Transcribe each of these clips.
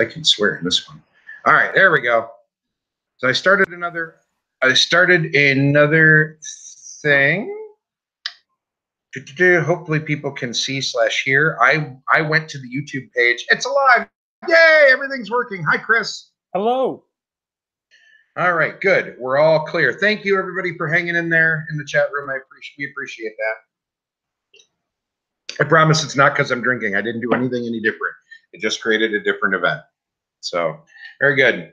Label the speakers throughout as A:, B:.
A: I can swear in this one. All right, there we go. So I started another thing. Hopefully people can see/hear. I went to the YouTube page. It's alive. Yay, everything's working. Hi, Chris.
B: Hello.
A: All right, good. We're all clear. Thank you, everybody, for hanging in there in the chat room. We appreciate that. I promise it's not because I'm drinking. I didn't do anything any different. It just created a different event. So, very good.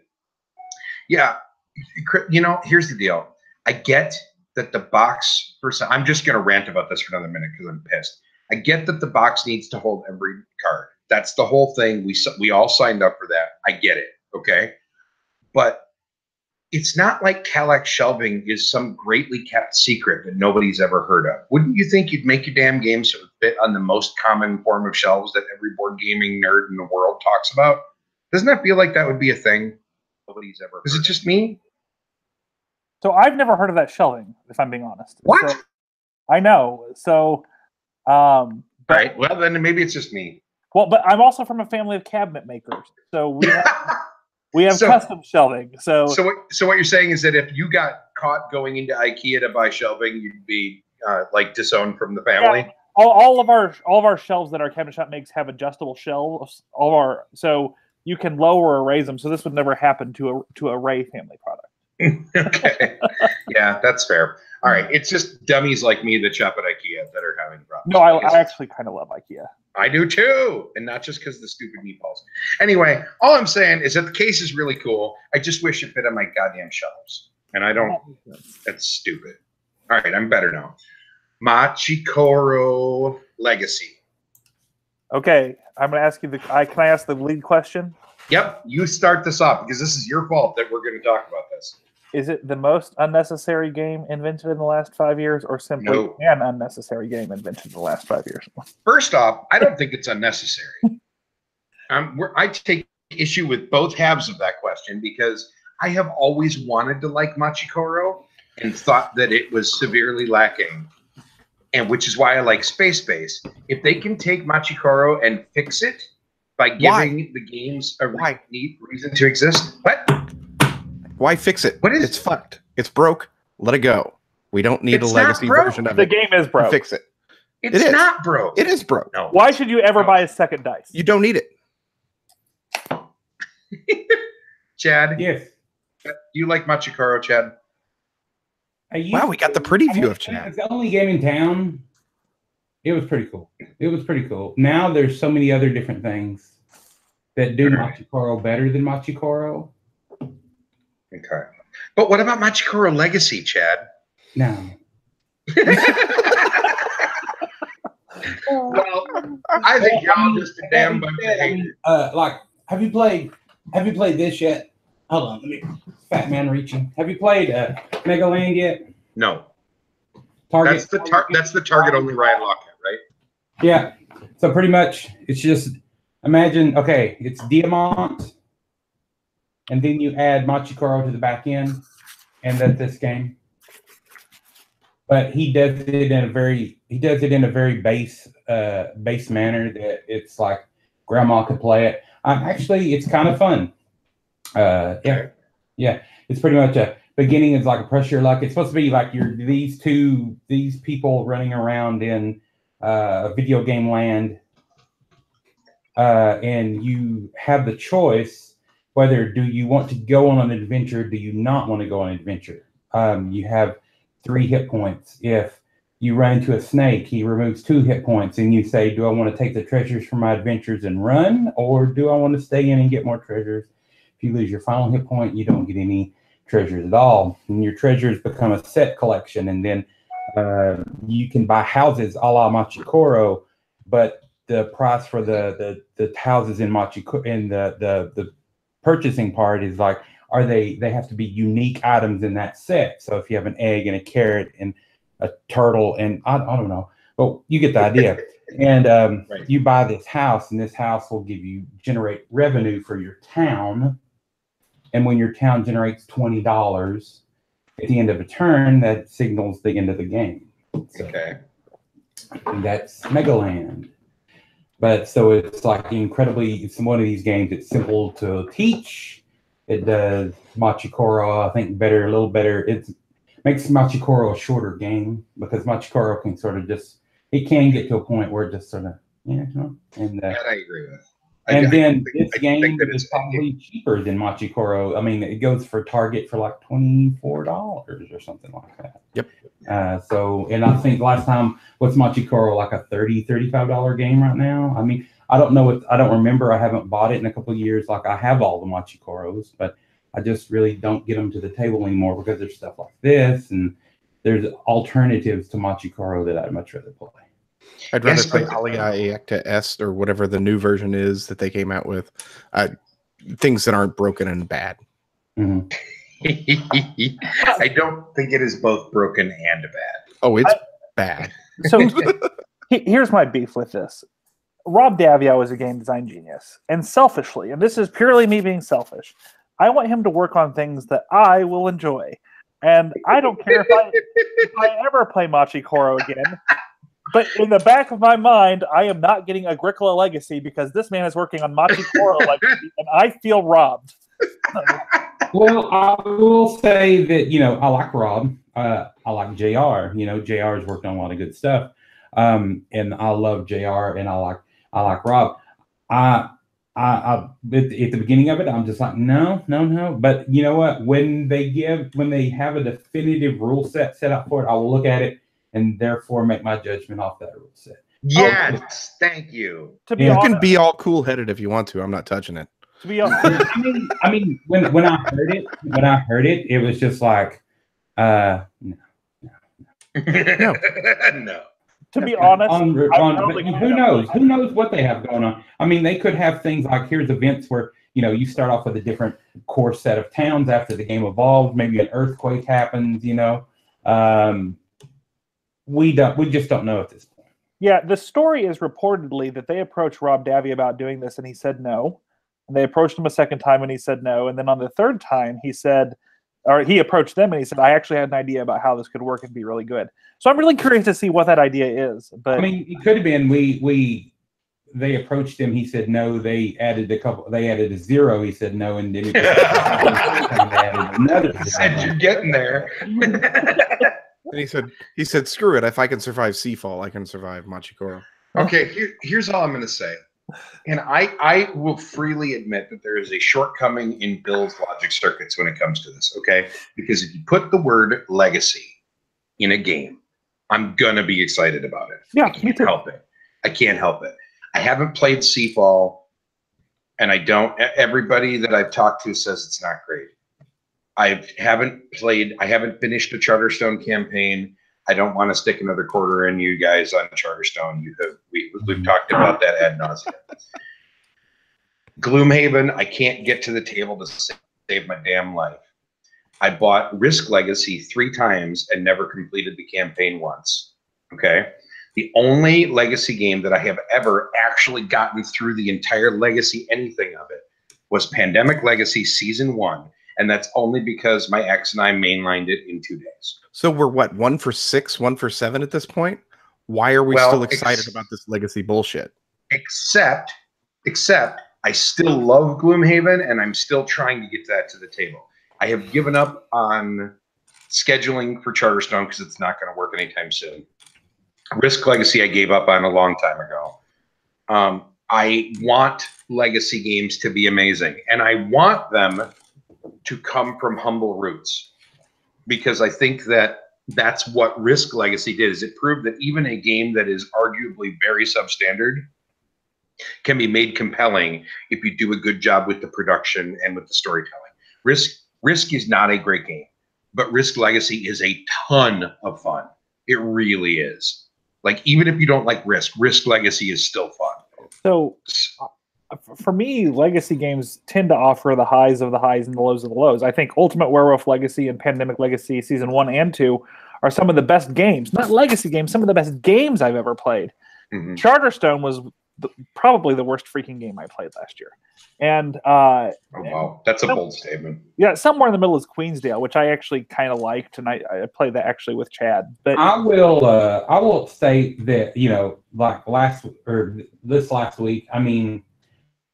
A: Yeah, you know, here's the deal. I get that the box, I'm just going to rant about this for another minute because I'm pissed. I get that the box needs to hold every card. That's the whole thing. We all signed up for that. I get it, okay? But it's not like Kallax shelving is some greatly kept secret that nobody's ever heard of. Wouldn't you think you'd make your damn game so it fit on the most common form of shelves that every board gaming nerd in the world talks about? Doesn't that feel like that would be a thing? Nobody's ever. Is it just me?
B: So I've never heard of that shelving, if I'm being honest.
A: What?
B: So, I know. So,
A: right. Well, then maybe it's just me.
B: Well, but I'm also from a family of cabinet makers, so we have custom shelving. So
A: what you're saying is that if you got caught going into IKEA to buy shelving, you'd be like disowned from the family.
B: Yeah, all of our shelves that our cabinet shop makes have adjustable shelves. So you can lower or raise them. So this would never happen to a Ray family product.
A: Okay. Yeah, that's fair. All right. It's just dummies like me that shop at IKEA that are having problems.
B: No, I actually kind of love IKEA.
A: I do too. And not just because of the stupid meatballs. Anyway, all I'm saying is that the case is really cool. I just wish it fit on my goddamn shelves. And I don't. That's stupid. All right. I'm better now. Machikoro Legacy.
B: Okay. I'm going to ask you can I ask the lead question?
A: Yep. You start this off because this is your fault that we're going to talk about this.
B: Is it the most unnecessary game invented in the last 5 years, or simply an unnecessary game invented in the last 5 years?
A: First off, I don't think it's unnecessary. I take issue with both halves of that question because I have always wanted to like Machikoro and thought that it was severely lacking, and which is why I like Space Base. If they can take Machikoro and fix it by giving the games a neat reason to exist, what?
C: Why fix it?
A: What is
C: it's fucked. It's broke. Let it go. We don't need a legacy version of it.
B: The game is broke.
C: Fix it.
A: It's not broke.
C: It is broke.
A: No.
B: Why should you ever buy a second dice?
C: You don't need it.
A: Chad?
D: Yes.
A: Do you like Machikoro, Chad?
C: Wow, we got the pretty view of Chad.
D: It's the only game in town. It was pretty cool. It was pretty cool. Now there's so many other different things that do Machikoro better than Machikoro.
A: Okay. But what about Machikoro Legacy, Chad?
D: No.
A: Well, I think y'all just a damn bunch of haters.
D: Like, have you played this yet? Hold on, let me. Fat man reaching. Have you played Megaland yet?
A: No.
D: Target.
A: That's the target only Ryan Lockett, right?
D: Yeah. So pretty much, it's just imagine. Okay, it's Diamant. And then you add Machikoro to the back end, and that's this game. But he does it in a very base manner that it's like grandma could play it. Actually, it's kind of fun. Yeah, it's pretty much a beginning is like a pressure luck. It's supposed to be like these people running around in video game land, and you have the choice. Whether do you want to go on an adventure, do you not want to go on an adventure? You have 3 hit points. If you run into a snake, he removes 2 hit points, and you say, do I want to take the treasures from my adventures and run, or do I want to stay in and get more treasures? If you lose your final hit point, you don't get any treasures at all. And your treasures become a set collection, and then you can buy houses a la Machikoro, but the price for the houses in Machikoro, in the purchasing part is like, they have to be unique items in that set. So if you have an egg and a carrot and a turtle and I don't know, but you get the idea. And you buy this house, and this house will generate revenue for your town. And when your town generates $20 at the end of a turn, that signals the end of the game. So,
A: okay.
D: that's Megaland. But so it's like incredibly. It's one of these games. It's simple to teach. It does Machikoro, I think, better, a little better. It makes Machikoro a shorter game because Machikoro can sort of it can get to a point where it just sort of, and
A: That I agree with.
D: and then this game is probably cheaper than Machikoro. I mean, it goes for Target for like $24 or something like that.
C: Yep.
D: So, and I think last time, what's Machikoro, like a $35 game right now? I mean, I don't know. I don't remember. I haven't bought it in a couple of years. Like I have all the Machikoros, but I just really don't get them to the table anymore because there's stuff like this, and there's alternatives to Machikoro that I'd much rather play.
C: I'd rather play Alia Acta Est or whatever the new version is that they came out with. Things that aren't broken and bad.
D: Mm-hmm.
A: I don't think it is both broken and bad.
C: Oh, it's bad.
B: So here's my beef with this. Rob Davio is a game design genius. And selfishly, and this is purely me being selfish, I want him to work on things that I will enjoy. And I don't care if I ever play Machikoro again. But in the back of my mind, I am not getting Agricola Legacy because this man is working on Machikoro Legacy, and I feel robbed.
D: Well, I will say that, I like Rob. I like JR. JR's worked on a lot of good stuff. And I love JR, and I like Rob. At the beginning of it, I'm just like, no. But you know what? When they have a definitive rule set out for it, I will look at it and therefore make my judgment off that rule set.
A: Yes, thank you.
C: You can be all cool-headed if you want to. I'm not touching it.
B: To be honest,
D: I mean, when I heard it, it was just like, no.
A: No.
B: To be honest,
D: who knows? Who knows what they have going on? I mean, they could have things like, here's events where you start off with a different core set of towns after the game evolves. Maybe an earthquake happens. We just don't know at this point.
B: Yeah, the story is reportedly that they approached Rob Davy about doing this, and he said no. And they approached him a second time, and he said no. And then on the third time, he approached them, and he said, I actually had an idea about how this could work and be really good. So I'm really curious to see what that idea is. But
D: I mean, it could have been they approached him. He said no. They added a zero. He said no, and then he added another.
A: He said you're getting there.
C: And he said, screw it. If I can survive Seafall, I can survive Machikoro.
A: Okay, here's all I'm going to say. And I will freely admit that there is a shortcoming in Bill's logic circuits when it comes to this, okay? Because if you put the word legacy in a game, I'm going to be excited about it.
B: Yeah,
A: I can't help it. I can't help it. I haven't played Seafall, and everybody that I've talked to says it's not great. I haven't finished the Charterstone campaign. I don't want to stick another quarter in you guys on Charterstone. We've talked about that ad nauseum. Gloomhaven, I can't get to the table to save my damn life. I bought Risk Legacy 3 times and never completed the campaign once. Okay? The only Legacy game that I have ever actually gotten through the entire Legacy anything of it was Pandemic Legacy Season 1. And that's only because my ex and I mainlined it in 2 days.
C: So we're what, 1 for 6, 1 for 7 at this point? Why are we still excited about this legacy bullshit?
A: Except I still love Gloomhaven, and I'm still trying to get that to the table. I have given up on scheduling for Charterstone because it's not going to work anytime soon. Risk Legacy I gave up on a long time ago. I want legacy games to be amazing, and I want them to come from humble roots, because I think that's what Risk Legacy did. Is it proved that even a game that is arguably very substandard can be made compelling if you do a good job with the production and with the storytelling. Risk is not a great game, but Risk Legacy is a ton of fun. It really is. Like, even if you don't like Risk Legacy is still fun.
B: So for me, legacy games tend to offer the highs of the highs and the lows of the lows. I think Ultimate Werewolf Legacy and Pandemic Legacy Season 1 and 2 are some of the best games. Not legacy games, some of the best games I've ever played. Mm-hmm. Charterstone was probably the worst freaking game I played last year. And
A: Oh wow, that's a bold statement.
B: Yeah, somewhere in the middle is Queensdale, which I actually kind of liked, and I played that actually with Chad. But
D: I will say that, you know, like this last week, I mean,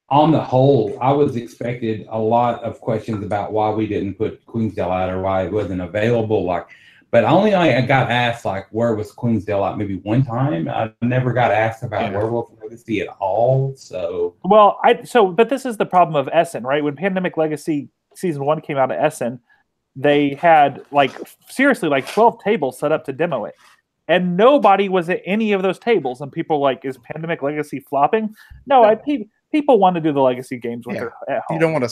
D: on the whole, I was expected a lot of questions about why we didn't put Queensdale out or why it wasn't available. But I got asked like where was Queensdale at maybe one time. I never got asked about Werewolf Legacy at all. So
B: but this is the problem of Essen, right? When Pandemic Legacy Season 1 came out of Essen, they had seriously 12 tables set up to demo it. And nobody was at any of those tables. And people were like, is Pandemic Legacy flopping? No, people want to do the Legacy games when they're at home.
C: You don't want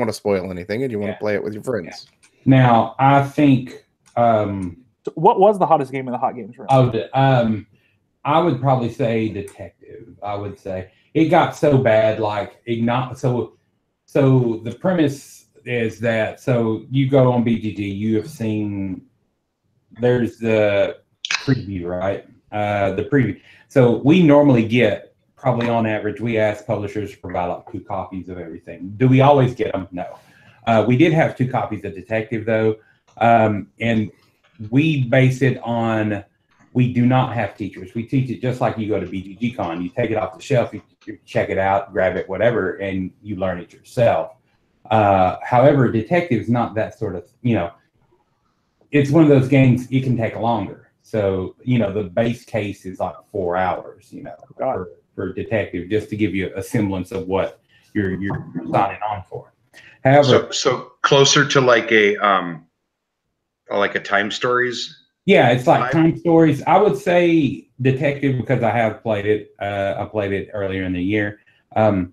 C: to spoil anything, and you want to play it with your friends.
D: Now, I think
B: what was the hottest game in the hot games room?
D: I would probably say Detective. I would say it got so bad, so the premise is that you go on BGG, you have seen there's the preview, right? The preview. So we normally get probably on average, we ask publishers to provide 2 copies of everything. Do we always get them? No. We did have 2 copies of Detective though. And we base it on, we do not have teachers. We teach it just like you go to BGG Con. You take it off the shelf, you check it out, grab it, whatever, and you learn it yourself. However, Detective is not that sort of, it's one of those games, it can take longer. So, the base case is 4 hours, for Detective, just to give you a semblance of what you're signing on for. However,
A: so closer to like a Time Stories.
D: Yeah, it's like Time Stories. I would say Detective because I have played it. I played it earlier in the year. I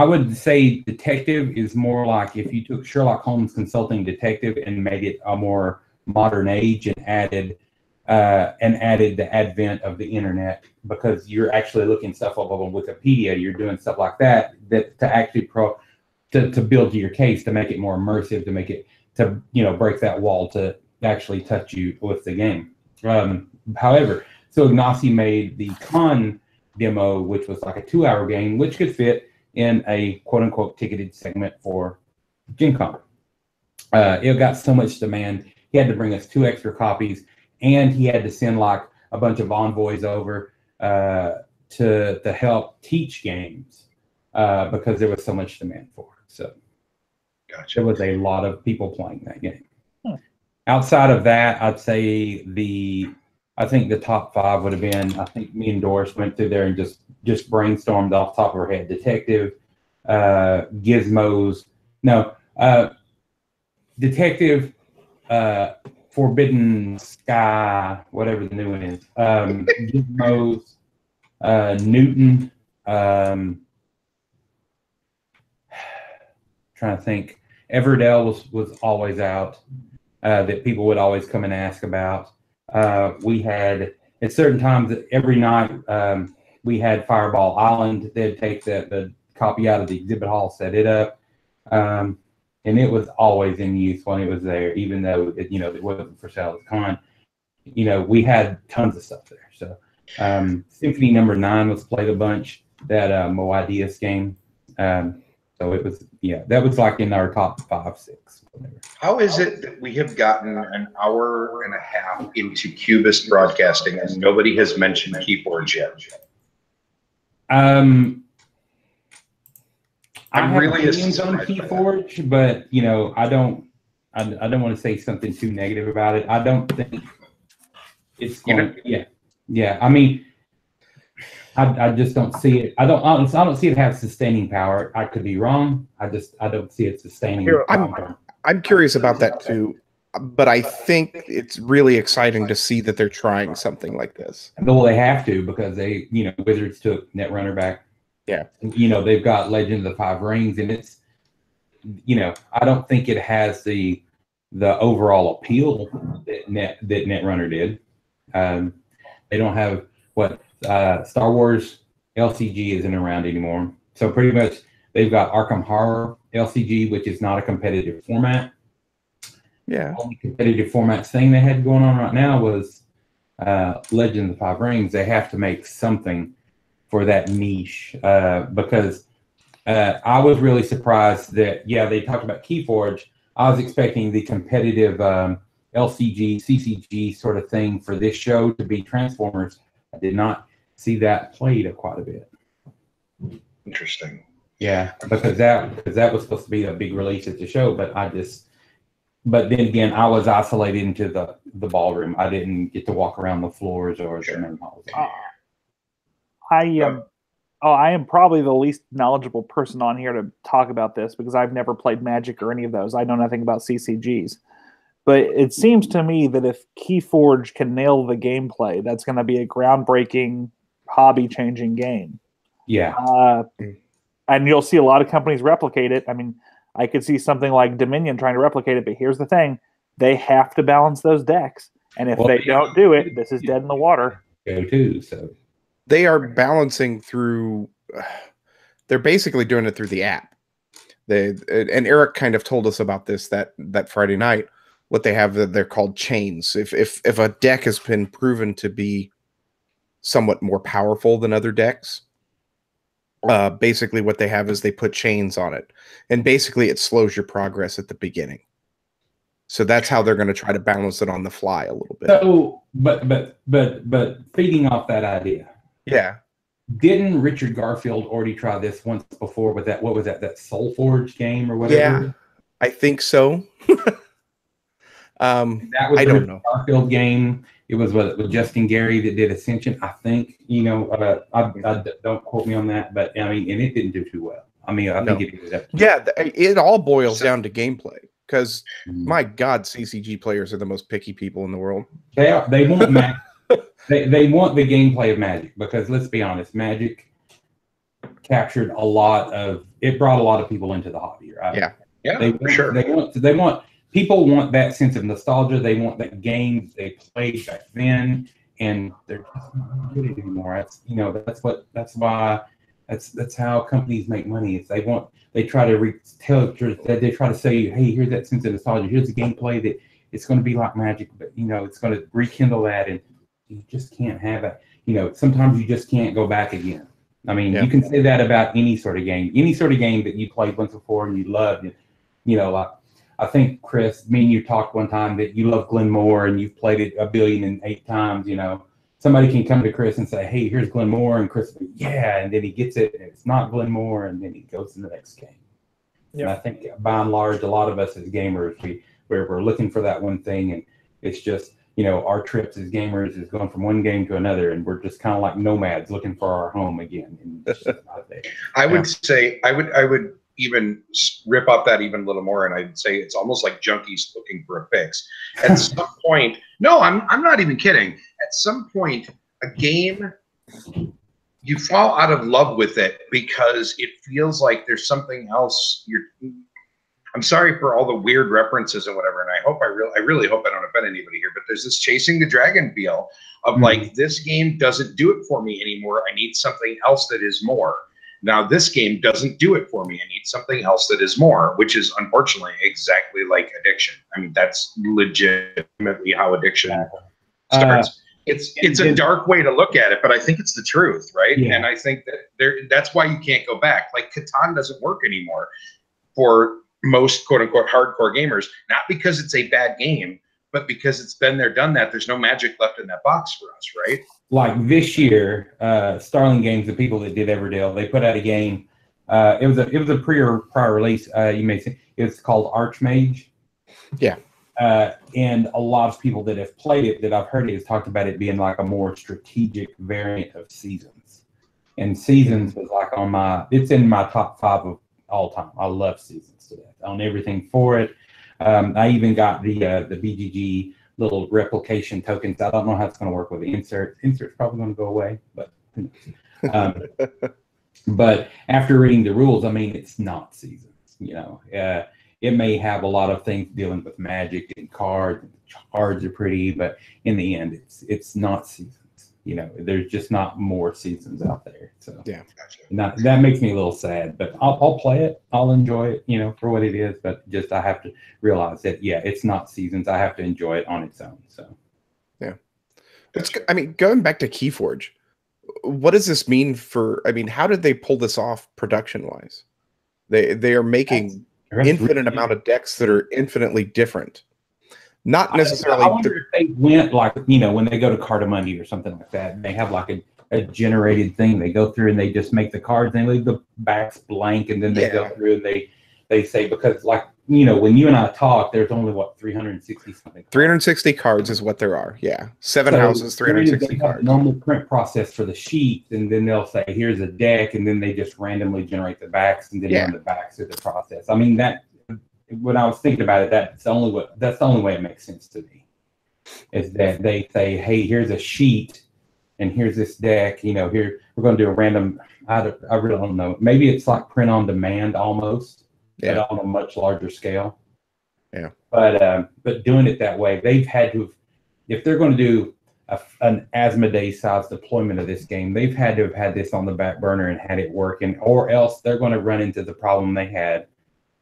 D: would say Detective is more like if you took Sherlock Holmes Consulting Detective and made it a more modern age and added the advent of the internet, because you're actually looking stuff up on Wikipedia. You're doing stuff like that to actually to build to your case, to make it more immersive, to make it break that wall to actually touch you with the game. However, so Ignacy made the Con demo, which was like a 2-hour game, which could fit in a quote-unquote ticketed segment for Gen Con. It got so much demand, he had to bring us 2 extra copies, and he had to send a bunch of envoys over to help teach games because there was so much demand for it. So
A: gotcha.
D: There was a lot of people playing that game. Outside of that, I'd say I think the top 5 would have been, I think me and Doris went through there and just brainstormed off the top of our head. Detective, Gizmos, Detective, Forbidden Sky, whatever the new one is, Gizmos, Newton, trying to think, Everdell was always out. That people would always come and ask about. We had, at certain times, every night, we had Fireball Island. They'd take the copy out of the exhibit hall, set it up, and it was always in use when it was there, even though it wasn't for sale at the con. We had tons of stuff there. So Symphony Number 9 was played a bunch, that Moadius game. So it was, that was in our top 5, 6. Whatever.
A: How is it that we have gotten an hour and a half into Cubist broadcasting and nobody has mentioned keyboards yet?
D: I'm
A: really
D: opinions on Keyforge, but I don't want to say something too negative about it. I don't think it's going. Yeah. I mean, I just don't see it. I don't see it have sustaining power. I could be wrong. I don't see it sustaining.
C: I'm curious about that too, but I think it's really exciting to see that they're trying something like this.
D: Well, they have to, because they, Wizards took Netrunner back.
C: Yeah.
D: They've got Legend of the Five Rings, and it's, I don't think it has the overall appeal that Netrunner did. They don't have Star Wars LCG isn't around anymore. So pretty much they've got Arkham Horror LCG, which is not a competitive format.
C: Yeah.
D: The only competitive format thing they had going on right now was Legend of the Five Rings. They have to make something for that niche because I was really surprised that, yeah, they talked about Keyforge. I was expecting the competitive LCG, CCG sort of thing for this show to be Transformers. I did not see that played quite a bit.
A: Interesting.
D: Yeah, because that was supposed to be a big release at the show, but then again, I was isolated into the ballroom. I didn't get to walk around the floors or the main halls.
B: I am probably the least knowledgeable person on here to talk about this because I've never played Magic or any of those. I know nothing about CCGs. But it seems to me that if Keyforge can nail the gameplay, that's going to be a groundbreaking, hobby-changing game.
D: Yeah.
B: And you'll see a lot of companies replicate it. I mean, I could see something like Dominion trying to replicate it, but here's the thing. They have to balance those decks. And if they don't do it, this is dead in the water.
D: Go too, so.
C: They are balancing through. They're basically doing it through the app. And Eric kind of told us about this that Friday night. What they have, they're called chains. If a deck has been proven to be somewhat more powerful than other decks, basically what they have is they put chains on it, and basically it slows your progress at the beginning. So that's how they're going to try to balance it on the fly a little bit.
D: So, but feeding off that idea.
C: Yeah.
D: Didn't Richard Garfield already try this once before with that? What was that? That Soul Forge game or whatever?
C: Yeah, I think so.
D: That was
C: I don't know.
D: Garfield game. It was with Justin Gary that did Ascension. I think, I don't quote me on that, but I mean, and it didn't do too well. I mean, I think it ended up.
C: Yeah, it all boils down to gameplay because my God, CCG players are the most picky people in the world.
D: They are. They want Magic. They want the gameplay of Magic because let's be honest, Magic captured a lot of. It brought a lot of people into the hobby, right?
A: Yeah, for sure.
D: They want. People want that sense of nostalgia. They want that game they played back then, and they're just not doing it anymore. That's how companies make money. Is they try to they try to say, hey, here's that sense of nostalgia. Here's the gameplay that it's going to be like Magic, but it's going to rekindle that, and you just can't have it. Sometimes you just can't go back again. I mean, you can say that about any sort of game that you played once before and you loved. Like. I think, Chris, me and you talked one time that you love Glenmore and you've played it 1,000,008 times. Somebody can come to Chris and say, hey, here's Glenmore. And Chris will be, yeah. And then he gets it and it's not Glenmore. And then he goes to the next game. Yeah. And I think by and large, a lot of us as gamers, we're looking for that one thing. And it's just, our trips as gamers is going from one game to another. And we're just kind of like nomads looking for our home again. And it's just not there.
A: I would say, I would even rip up that even a little more, and I'd say it's almost like junkies looking for a fix. At some point, no, I'm not even kidding. At some point, a game, you fall out of love with it because it feels like there's something else. I'm sorry for all the weird references and whatever, and I really hope I don't offend anybody here, but there's this chasing the dragon feel of like, this game doesn't do it for me anymore. I need something else that is more. Now, this game doesn't do it for me. I need something else that is more, which is unfortunately exactly like addiction. I mean, that's legitimately how addiction starts. It's a dark way to look at it, but I think it's the truth, right? Yeah. And I think that that's why you can't go back. Like, Catan doesn't work anymore for most quote-unquote hardcore gamers, not because it's a bad game, but because it's been there, done that. There's no Magic left in that box for us, right?
D: Like this year, Starling Games, the people that did Everdale, they put out a game. It was a prior release. You may say it's called Archmage.
C: Yeah.
D: And a lot of people that have played it, that I've heard it, has talked about it being like a more strategic variant of Seasons. And Seasons was like it's in my top 5 of all time. I love Seasons to death. I own everything for it. I even got the BGG little replication tokens. I don't know how it's going to work with the insert. Insert's probably going to go away, but who knows? But after reading the rules, I mean, it's not Seasons. It may have a lot of things dealing with magic and cards. Cards are pretty, but in the end, it's not Seasons. There's just not more Seasons out there. So
C: yeah,
D: that makes me a little sad. But I'll play it. I'll enjoy it. For what it is. But just I have to realize that it's not Seasons. I have to enjoy it on its own. So
C: yeah, I mean, going back to Keyforge, what does this mean for? I mean, how did they pull this off production wise? They are making infinite amount of decks that are infinitely different. Not necessarily.
D: I wonder if they went like, you know, when they go to Cardamundi or something like that, and they have like a generated thing. They go through and they just make the cards and they leave the backs blank, and then they go through and they say, because like, you know, when you and I talk, there's only what 360 something.
C: 360 cards is what there are. Yeah, 7 houses, 360 cards.
D: Normal print process for the sheets, and then they'll say, "Here's a deck," and then they just randomly generate the backs, and then run the backs through the process. I mean, that when I was thinking about it, that's the only way it makes sense to me, is that they say, "Hey, here's a sheet, and here's this deck. You know, here we're going to do a random." I really don't know. Maybe it's like print on demand almost. But on a much larger scale.
C: Yeah.
D: But doing it that way, they've had to, if they're going to do an Asmodee size deployment of this game, they've had to have had this on the back burner and had it working, or else they're going to run into the problem they had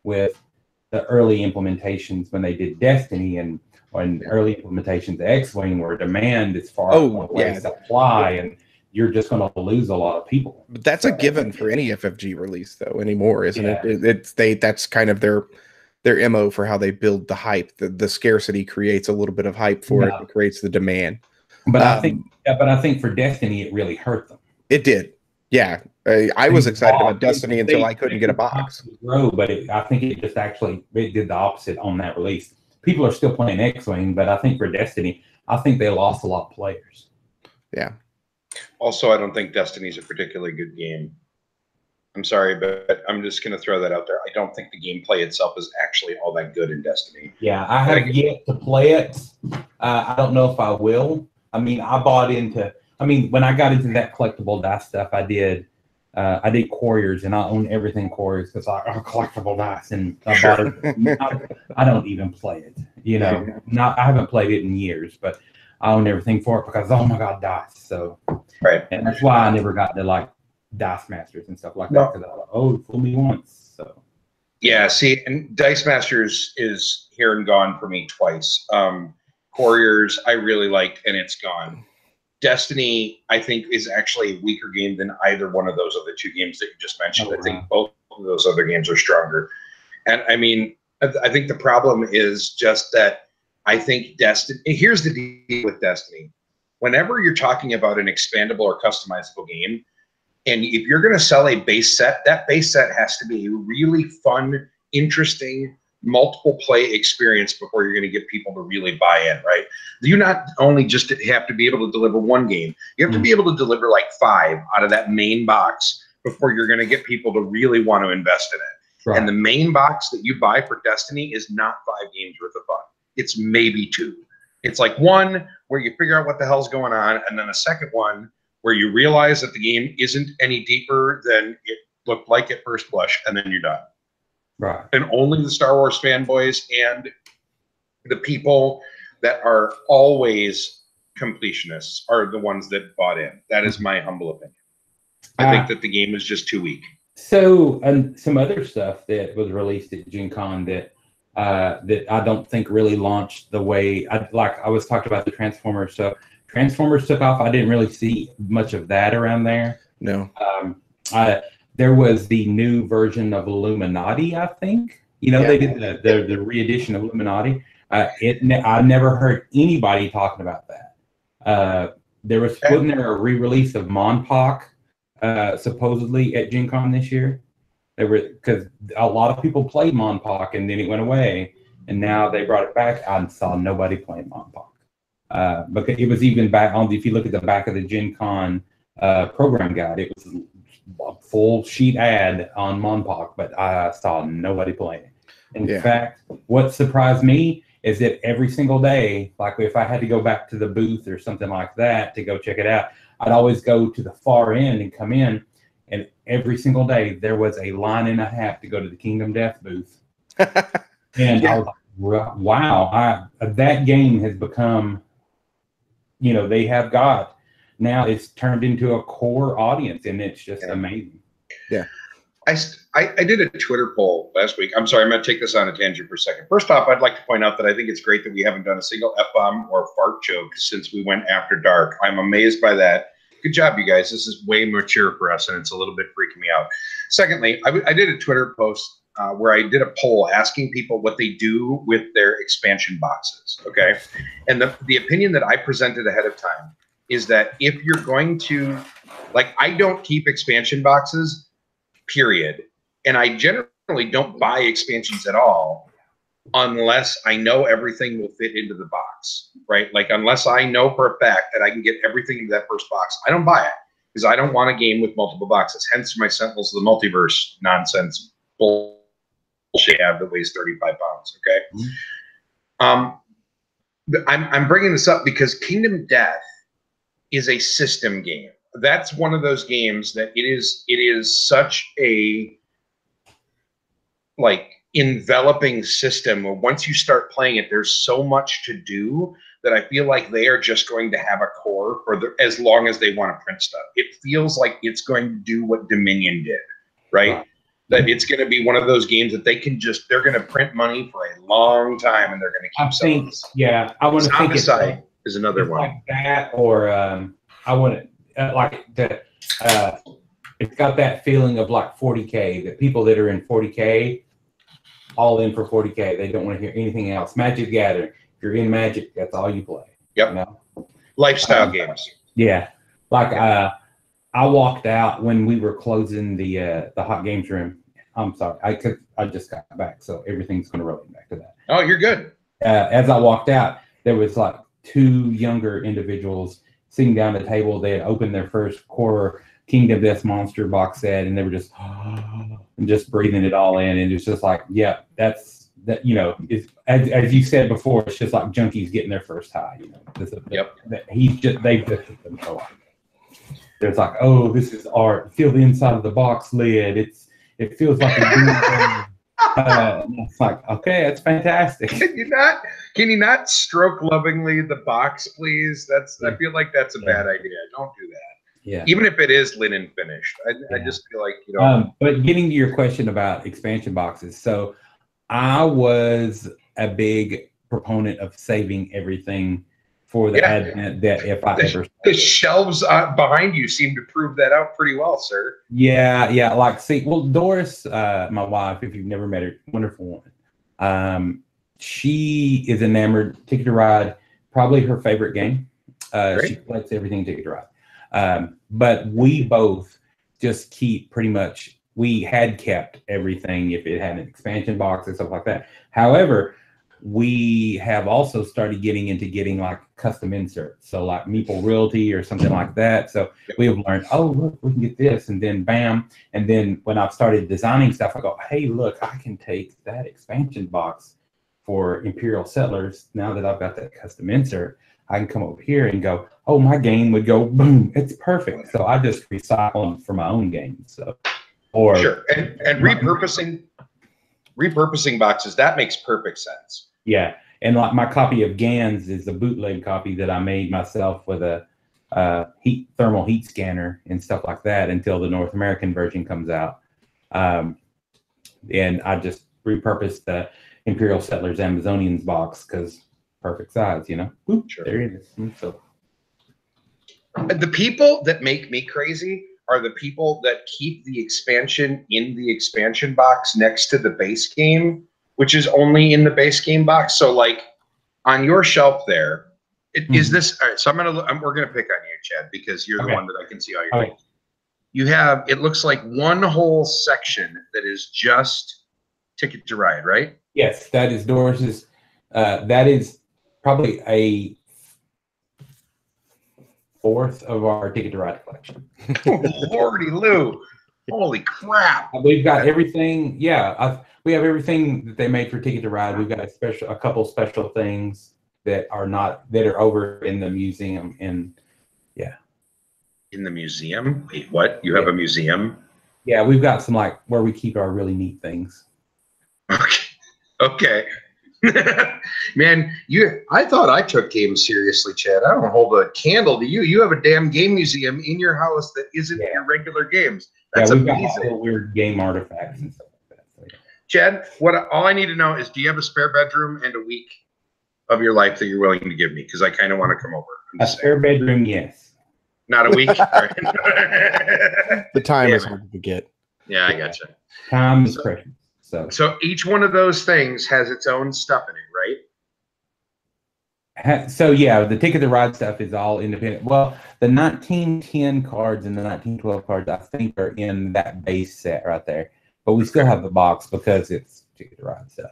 D: with the early implementations when they did Destiny and early implementations of X-Wing, where demand is far outweighs supply, and you're just going to lose a lot of people.
C: But that's a given for any FFG release, though, anymore, isn't it? That's kind of their MO for how they build the hype. The scarcity creates a little bit of hype for it. It creates the demand.
D: But I think for Destiny, it really hurt them.
C: It did. Yeah, I was excited about Destiny until I couldn't get a box.
D: But I think it just actually did the opposite on that release. People are still playing X-Wing, but I think for Destiny, I think they lost a lot of players.
C: Yeah.
A: Also, I don't think Destiny's a particularly good game. I'm sorry, but I'm just going to throw that out there. I don't think the gameplay itself is actually all that good in Destiny.
D: Yeah, I have yet to play it. I don't know if I will. I mean, when I got into that collectible dice stuff, I did Quarriors, and I own everything Quarriors because I collectible dice, and I bought it. I don't even play it. You know, I haven't played it in years, but I own everything for it because, oh my God, dice. So, and that's why I never got to like Dice Masters and stuff like that, because I thought, fool me once. So,
A: yeah, see, and Dice Masters is here and gone for me twice. Couriers, I really liked, and it's gone. Destiny, I think, is actually a weaker game than either one of those other two games that you just mentioned. I think both of those other games are stronger. And I mean, I think the problem is just that I think Destiny, here's the deal with Destiny. Whenever you're talking about an expandable or customizable game, and if you're going to sell a base set, that base set has to be a really fun, interesting, multiple play experience before you're going to get people to really buy in, right? You not only just have to be able to deliver one game, you have to be able to deliver like 5 out of that main box before you're going to get people to really want to invest in it. Right. And the main box that you buy for Destiny is not 5 games worth of fun. It's maybe 2. It's like one where you figure out what the hell's going on, and then a second one where you realize that the game isn't any deeper than it looked like at first blush, and then you're done.
D: Right.
A: And only the Star Wars fanboys and the people that are always completionists are the othat that bought in. That is my humble opinion. I think that the game is just too weak.
D: So, and some other stuff that was released at Gen Con that I don't think really launched the way I was talking about the Transformers. So Transformers took off. I didn't really see much of that around there.
C: No.
D: There was the new version of Illuminati, I think. You know, they did the re-edition of Illuminati. I never heard anybody talking about that. There was wasn't there a re-release of Monpok supposedly at Gen Con this year? Because a lot of people played Monpok and then it went away, and now they brought it back. I saw nobody playing Monpok. Because it was even back on. If you look at the back of the Gen Con program guide, it was a full sheet ad on Monpok, but I saw nobody playing it. In fact, what surprised me is that every single day, like if I had to go back to the booth or something like that to go check it out, I'd always go to the far end and come in, and every single day there was a line and a half to go to the Kingdom Death booth. And I was like, wow, that game has become, you know, they have got, now it's turned into a core audience, and it's just amazing.
C: Yeah.
A: I did a Twitter poll last week. I'm sorry, I'm going to take this on a tangent for a second. First off, I'd like to point out that I think it's great that we haven't done a single F-bomb or fart joke since we went after dark. I'm amazed by that. Good job, you guys. This is way mature for us, and it's a little bit freaking me out. Secondly, I did a Twitter post where I did a poll asking people what they do with their expansion boxes. Okay, and the opinion that I presented ahead of time is that if you're going to, like, I don't keep expansion boxes, period, and I generally don't buy expansions at all unless I know everything will fit into the box, right? Like, unless I know for a fact that I can get everything into that first box, I don't buy it because I don't want a game with multiple boxes. Hence my Sentinels of the Multiverse nonsense bullshit I have that weighs 35 pounds, okay? I'm bringing this up because Kingdom Death is a system game. That's one of those games that it is such a, like, enveloping system where once you start playing it, there's so much to do that I feel like they are just going to have a core for as long as they want to print stuff. It feels like it's going to do what Dominion did, right? That it's going to be one of those games that they're going to print money for a long time and they're going to keep selling this.
D: Yeah, I want to think it's
A: like, is another one
D: like that, or I want to like that. It's got that feeling of like 40K. That people that are in 40K, all in for 40K. They don't want to hear anything else. Magic the Gathering. If you're in Magic, that's all you play.
A: Yep.
D: You know?
A: Lifestyle games.
D: Yeah. Like I walked out when we were closing the Hot Games room. I'm sorry. I just got back, so everything's going to relate back to that.
A: Oh, you're good.
D: As I walked out, there was like two younger individuals sitting down at the table. They had opened their first core Kingdom Death Monster box set, and they were just and just breathing it all in. And it's just like, yeah, that's that. You know, it's, as you said before, it's just like junkies getting their first high. You know,
A: yep.
D: They've just them so hard. There's like, oh, this is art. Feel the inside of the box lid. It feels like a it's like, okay, that's fantastic.
A: Can you not stroke lovingly the box, please? I feel like that's a bad idea. Don't do that.
D: Yeah.
A: Even if it is linen finished, I just feel like, you know.
D: But getting to your question about expansion boxes, so I was a big proponent of saving everything for the advent that if I ever.
A: The shelves behind you seem to prove that out pretty well, sir.
D: Yeah. Like, see, well, Doris, my wife, if you've never met her, wonderful woman. She is enamored. Ticket to Ride, probably her favorite game. She collects everything Ticket to Ride. But we both just keep pretty much. We had kept everything if it had an expansion box and stuff like that. However, we have also started getting like custom inserts. So like Meeple Realty or something like that. So we have learned, oh, look, we can get this. And then bam. And then when I've started designing stuff, I go, hey, look, I can take that expansion box for Imperial Settlers. Now that I've got that custom insert, I can come over here and go, oh, my game would go, boom, it's perfect. So I just recycle them for my own games. So, or
A: sure. And repurposing boxes, that makes perfect sense.
D: Yeah, and like my copy of Gans is a bootleg copy that I made myself with a thermal heat scanner and stuff like that until the North American version comes out. And I just repurposed the Imperial Settlers Amazonians box because perfect size, you know. Boop, sure. There it is. So
A: the people that make me crazy are the people that keep the expansion in the expansion box next to the base game, which is only in the base game box. So like on your shelf there, is this, all right, so we're going to pick on you, Chad, because you're the one that I can see all your things. You have, it looks like one whole section that is just Ticket to Ride, right?
D: Yes, that is Doris's. That is probably a fourth of our Ticket to Ride collection.
A: Oh, Lordy Lou. Holy crap.
D: We've got everything. Yeah, we have everything that they made for Ticket to Ride. We've got a couple special things that are over in the museum. And yeah.
A: In the museum? Wait, what? You have a museum?
D: Yeah, we've got some like where we keep our really neat things.
A: Okay. Man, I thought I took games seriously, Chad. I don't hold a candle to you. You have a damn game museum in your house that isn't your regular games. That's amazing.
D: Got all weird game artifacts and stuff like that. So,
A: Chad, all I need to know is, do you have a spare bedroom and a week of your life that you're willing to give me? Because I kind of want to come over.
D: A spare bedroom, yes.
A: Not a week. All right.
C: The time
A: Damn
C: is
A: it.
C: hard to get.
A: Yeah, I gotcha.
D: Time is precious.
A: So each one of those things has its own stuff in it, right?
D: So yeah, the Ticket to Ride stuff is all independent. Well, the 1910 cards and the 1912 cards, I think, are in that base set right there. But we still have the box because it's Ticket to Ride stuff.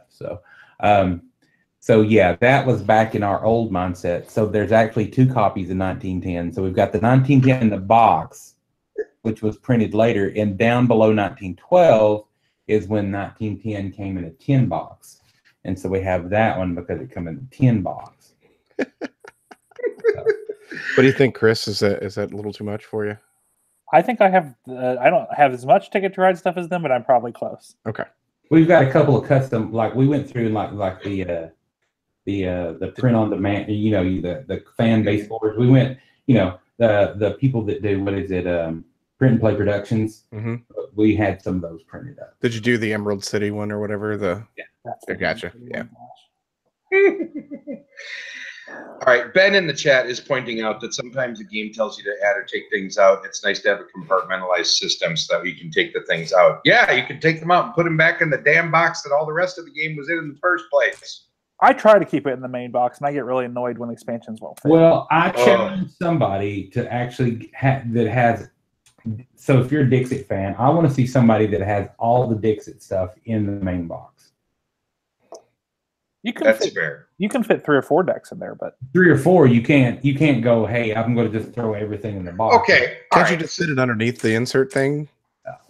D: So yeah, that was back in our old mindset. So there's actually 2 copies of 1910. So we've got the 1910 in the box, which was printed later, and down below 1912 is when 1910 came in a tin box. And so we have that one because it came in the tin box.
C: What do you think, Chris? Is that a little too much for you?
B: I think I have. I don't have as much Ticket to Ride stuff as them, but I'm probably close.
C: Okay.
D: We've got a couple of custom, like we went through like the print on demand, the fan base boards. We went, the people that do, what is it, print and play productions.
C: Mm-hmm.
D: We had some of those printed up.
C: Did you do the Emerald City one or whatever?
D: Yeah.
C: I gotcha. Yeah.
A: All right. Ben in the chat is pointing out that sometimes the game tells you to add or take things out. It's nice to have a compartmentalized system so that you can take the things out. Yeah, you can take them out and put them back in the damn box that all the rest of the game was in the first place.
B: I try to keep it in the main box, and I get really annoyed when expansions won't fit.
D: Well, I challenge somebody to actually that has. So if you're a Dixit fan, I want to see somebody that has all the Dixit stuff in the main box.
A: That's fair.
B: You can fit 3 or 4 decks in there, but
D: 3 or 4, you can't go, hey, I'm going to just throw everything in the box.
A: Okay.
C: Can't you just sit it underneath the insert thing?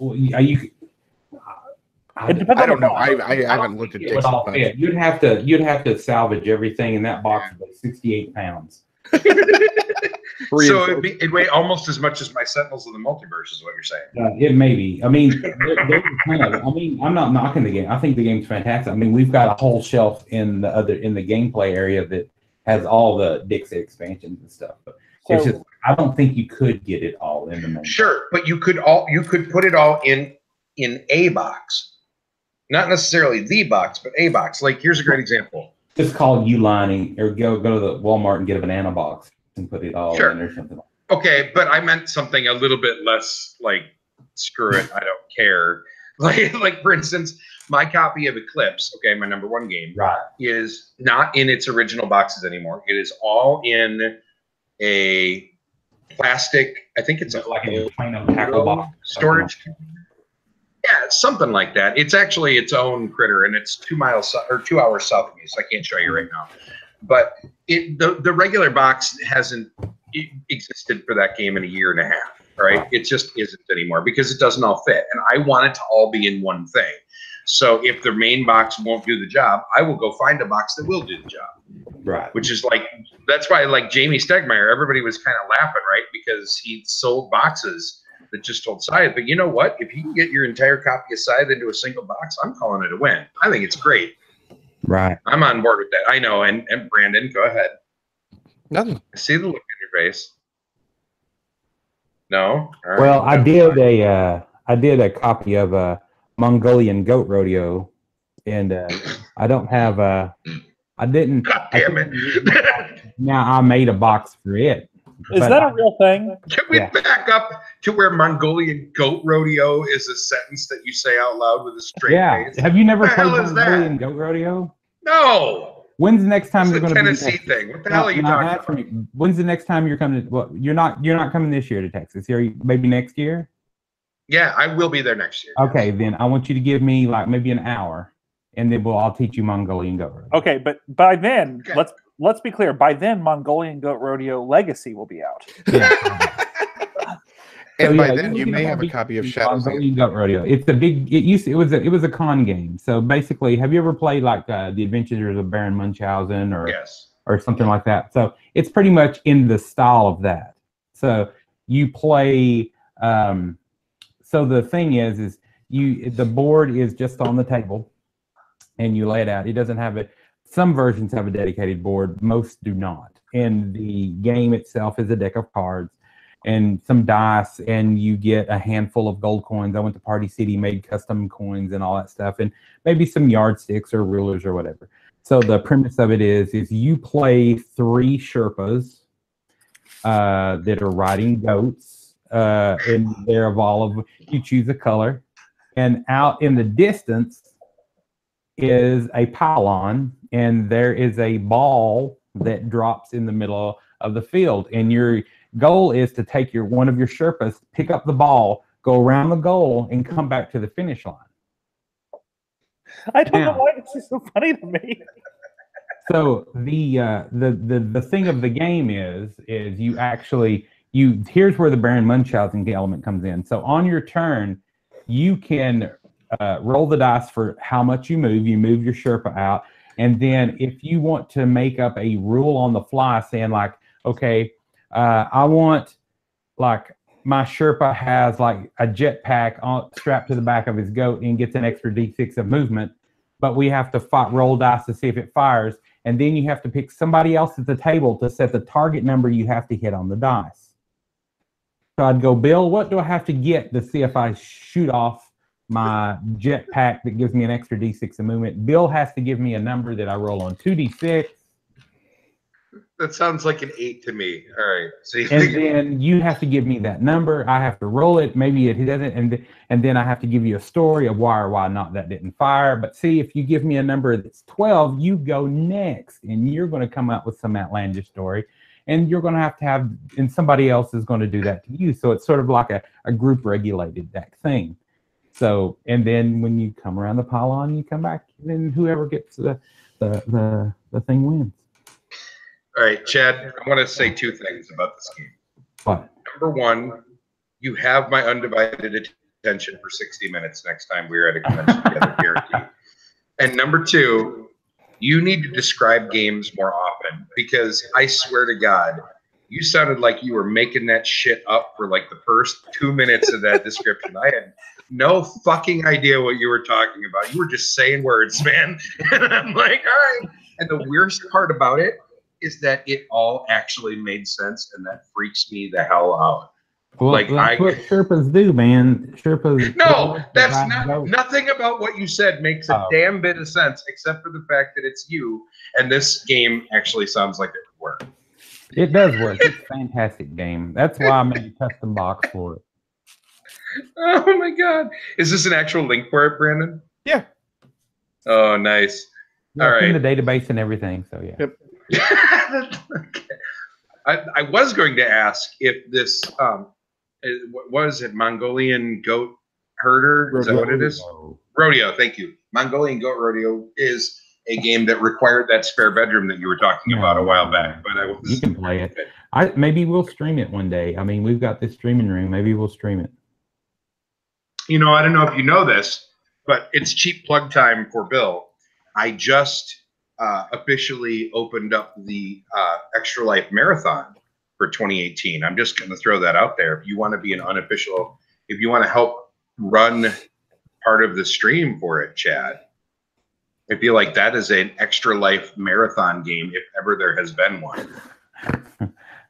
D: Well, you
B: it depends.
C: I don't know.
B: I
C: I haven't looked at
D: it would all
C: Dixit.
D: fit. You'd have to salvage everything in that box with 68 pounds.
A: So it'd weigh almost as much as my Sentinels of the Multiverse, is what you're saying.
D: It may be. I mean, I'm not knocking the game. I think the game's fantastic. I mean, we've got a whole shelf in the gameplay area that has all the Dixit expansions and stuff. But it's just, I don't think you could get it all in the main.
A: Sure, but you could put it all in a box, not necessarily the box, but a box. Like here's a great example.
D: Just call Ulining or go to the Walmart and get a banana box and put it all in or something.
A: Okay, but I meant something a little bit less like screw it, I don't care. Like for instance, my copy of Eclipse, okay, my #1 game,
D: right,
A: is not in its original boxes anymore. It is all in a plastic. I think it's
D: like a plain old tackle box
A: storage. Yeah, something like that. It's actually its own critter, and it's 2 hours south of me, so I can't show you right now. But the regular box hasn't existed for that game in a year and a half, right? It just isn't anymore because it doesn't all fit. And I want it to all be in one thing. So if the main box won't do the job, I will go find a box that will do the job.
D: Right.
A: Which is like, that's why like Jamie Stegmaier, everybody was kind of laughing, right? Because he sold boxes that just told Scythe. But you know what? If you can get your entire copy of Scythe into a single box, I'm calling it a win. I think it's great.
D: Right.
A: I'm on board with that. I know. And Brandon, go ahead.
C: Nothing.
A: I see the look in your face. No? All right.
D: Well, I did a copy of Mongolian Goat Rodeo, and I don't have I didn't.
A: God damn it.
D: Now I made a box for it.
B: Is that a real thing?
A: Can we back up to where Mongolian Goat Rodeo is a sentence that you say out loud with a straight face?
D: Have you never
A: What the
D: played
A: hell is
D: Mongolian
A: that?
D: Goat Rodeo?
A: No.
D: When's the next time
A: It's
D: you're
A: a
D: going to be in
A: Tennessee
D: Texas?
A: thing. What the hell are you talking about?
D: When's the next time you're coming? Well, you're not coming this year to Texas. Maybe next year.
A: Yeah, I will be there next year.
D: Okay, then I want you to give me like maybe an hour, and then I'll teach you Mongolian Goat Rodeo.
B: Okay, but by then,
A: Okay.
B: let's be clear. By then, Mongolian Goat Rodeo Legacy will be out.
D: Yeah.
C: And
D: So,
C: by
D: yeah,
C: then, you may have a copy of Shadows.
D: Mongolian Goat Rodeo. It's a big. It was a con game. So basically, have you ever played like the Adventures of Baron Munchausen or something like that? So it's pretty much in the style of that. So you play. So the thing is the board is just on the table, and you lay it out. It doesn't have it. Some versions have a dedicated board. Most do not. And the game itself is a deck of cards and some dice, and you get a handful of gold coins. I went to Party City, made custom coins and all that stuff, and maybe some yardsticks or rulers or whatever. So the premise of it is you play 3 Sherpas, that are riding goats, and they're of olive. You choose a color, and out in the distance is a pylon, and there is a ball that drops in the middle of the field, and your goal is to take one of your Sherpas, pick up the ball, go around the goal, and come back to the finish line.
B: I don't know why this is so funny to me.
D: So the thing of the game is you actually here's where the Baron Munchausen element comes in. So on your turn, you can roll the dice for how much you move. You move your Sherpa out, and then if you want to make up a rule on the fly, saying like, okay, I want like my Sherpa has like a jetpack strapped to the back of his goat and gets an extra D6 of movement, but we have to roll dice to see if it fires, and then you have to pick somebody else at the table to set the target number you have to hit on the dice. So I'd go, Bill, what do I have to get to see if I shoot off my jetpack that gives me an extra D6 of movement? Bill has to give me a number that I roll on 2D6.
A: That sounds like an 8 to me. All right. So
D: then you have to give me that number. I have to roll it. Maybe it doesn't, and then I have to give you a story of why or why not that didn't fire. But see, if you give me a number that's 12, you go next, and you're going to come up with some outlandish story, and you're going to have, and somebody else is going to do that to you. So it's sort of like a group regulated that thing. So, and then when you come around the pylon, you come back, and then whoever gets the thing wins.
A: All right, Chad, I want to say two things about this game.
D: What?
A: Number one, you have my undivided attention for 60 minutes next time we're at a convention together, guaranteed. And number two, you need to describe games more often, because I swear to God, you sounded like you were making that shit up for like the first 2 minutes of that description. I had no fucking idea what you were talking about. You were just saying words, man. And I'm like, all right. And the weirdest part about it is that it all actually made sense, and that freaks me the hell out.
D: Well, like that's what Sherpas do, man. Sherpas.
A: No, that's not. Nothing about what you said makes a damn bit of sense, except for the fact that it's you, and this game actually sounds like it would work.
D: It does work. It's a fantastic game. That's why I made a custom box for it.
A: Oh my God! Is this an actual link for it, Brandon?
C: Yeah.
A: Oh, nice.
D: Yeah,
A: all right.
D: In the database and everything. So yeah.
C: Yep.
A: I was going to ask if this what is it, Mongolian goat herder? Is that what it is? Rodeo. Thank you. Mongolian goat rodeo is a game that required that spare bedroom that you were talking about a while back. But
D: you can play it. Maybe we'll stream it one day. I mean, we've got this streaming room. Maybe we'll stream it.
A: You know, I don't know if you know this, but it's cheap plug time for Bill. I just officially opened up the Extra Life Marathon for 2018. I'm just going to throw that out there. If you want to be an unofficial, if you want to help run part of the stream for it, Chad, I feel like that is an Extra Life Marathon game if ever there has been one.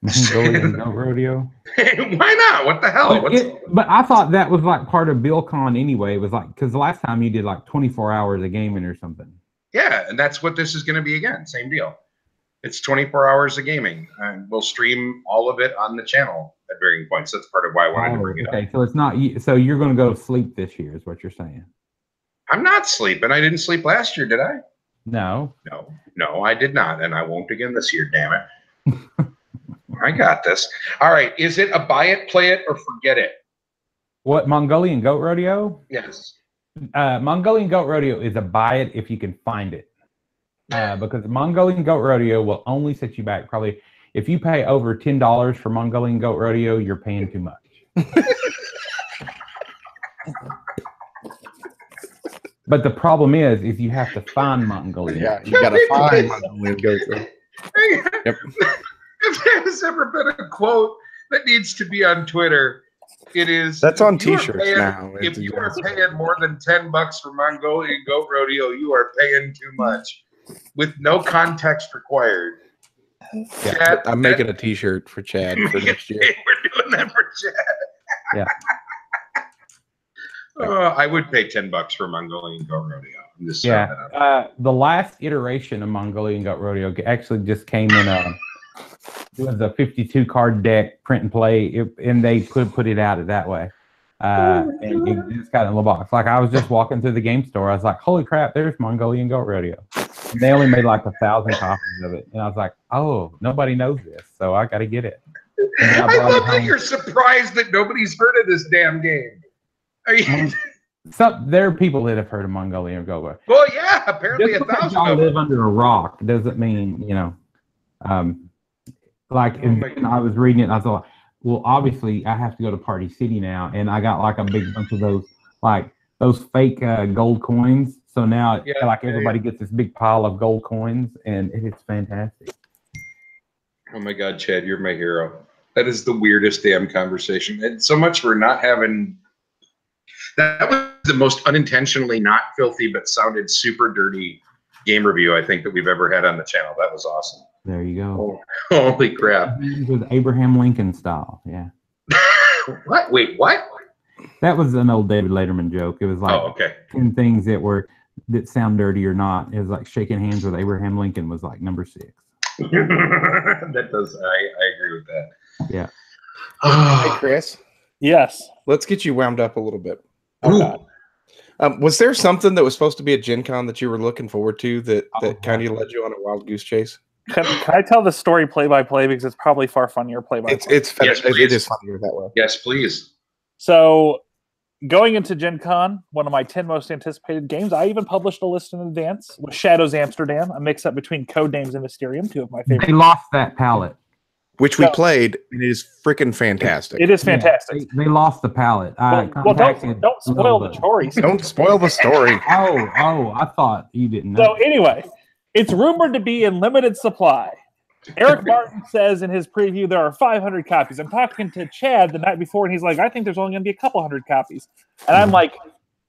D: Mongolian Goat Rodeo.
A: Why not? What the hell?
D: But I thought that was like part of BillCon anyway. It was like, because the last time you did like 24 hours of gaming or something.
A: Yeah, and that's what this is going to be again. Same deal. It's 24 hours of gaming, and we'll stream all of it on the channel at varying points. That's part of why I wanted to bring it up.
D: Okay, so it's not. So you're going to go to sleep this year, is what you're saying?
A: I'm not sleeping. I didn't sleep last year, did I?
D: No.
A: No, I did not, and I won't again this year. Damn it! I got this. All right, is it a buy it, play it, or forget it?
D: What, Mongolian Goat Rodeo?
A: Yes.
D: Mongolian Goat Rodeo is a buy it if you can find it. Because Mongolian Goat Rodeo will only set you back probably if you pay over $10 for Mongolian Goat Rodeo, you're paying too much. But the problem is you have to find Mongolian.
C: Yeah, you gotta find Mongolian Goat Rodeo. Yep.
A: If there's ever been a quote that needs to be on Twitter, it is.
C: That's on T-shirts now.
A: If you are paying more than $10 for Mongolian Goat Rodeo, you are paying too much, with no context required.
C: Yeah, Chad, I'm making a T-shirt for Chad for next year.
A: We're doing that for Chad.
D: Yeah.
A: I would pay $10 for Mongolian Goat Rodeo. I'm just
D: the last iteration of Mongolian Goat Rodeo actually just came in It was a 52 card deck, print and play, and they put it out that way. And it just got in a little box. Like I was just walking through the game store. I was like, "Holy crap! There's Mongolian Goat Rodeo." And they only made like 1,000 copies of it, and I was like, "Oh, nobody knows this, so I got to get it."
A: I love that you're surprised that nobody's heard of this damn game. Are you?
D: There are people that have heard of Mongolian Goat Rodeo.
A: Well, yeah, apparently
D: Just because
A: 1,000
D: y'all
A: of
D: live
A: them.
D: under a rock doesn't mean, I was reading it and I thought, well, obviously I have to go to Party City now, and I got like a big bunch of those fake gold coins. So now everybody gets this big pile of gold coins, and it's fantastic.
A: Oh my God, Chad, you're my hero. That is the weirdest damn conversation. And so much for not having. That was the most unintentionally not filthy but sounded super dirty game review I think that we've ever had on the channel. That was awesome.
D: There you go.
A: Oh, holy crap.
D: With Abraham Lincoln style, yeah.
A: What? Wait, what?
D: That was an old David Letterman joke. It was like 10 things that sound dirty or not. It was like shaking hands with Abraham Lincoln was like number 6.
A: That does. I agree with that.
D: Yeah.
C: Hey, Chris.
B: Yes.
C: Let's get you wound up a little bit.
B: Okay.
C: Was there something that was supposed to be at Gen Con that you were looking forward to that kind of led you on a wild goose chase?
B: Can I tell the story play by play, because it's probably far funnier play by play?
C: It is funnier that way.
A: Yes, please.
B: So, going into Gen Con, one of my 10 most anticipated games, I even published a list in advance, was Shadows Amsterdam, a mix-up between Codenames and Mysterium, 2 of my favorites.
D: They lost that palette.
C: Which we played, and it is freaking fantastic.
B: It is fantastic.
D: They lost the palette.
B: Well, don't spoil the story.
C: Don't spoil the story.
D: Oh, I thought you didn't know.
B: So anyway, it's rumored to be in limited supply. Eric Martin says in his preview there are 500 copies. I'm talking to Chad the night before, and he's like, I think there's only going to be a couple hundred copies. And I'm like,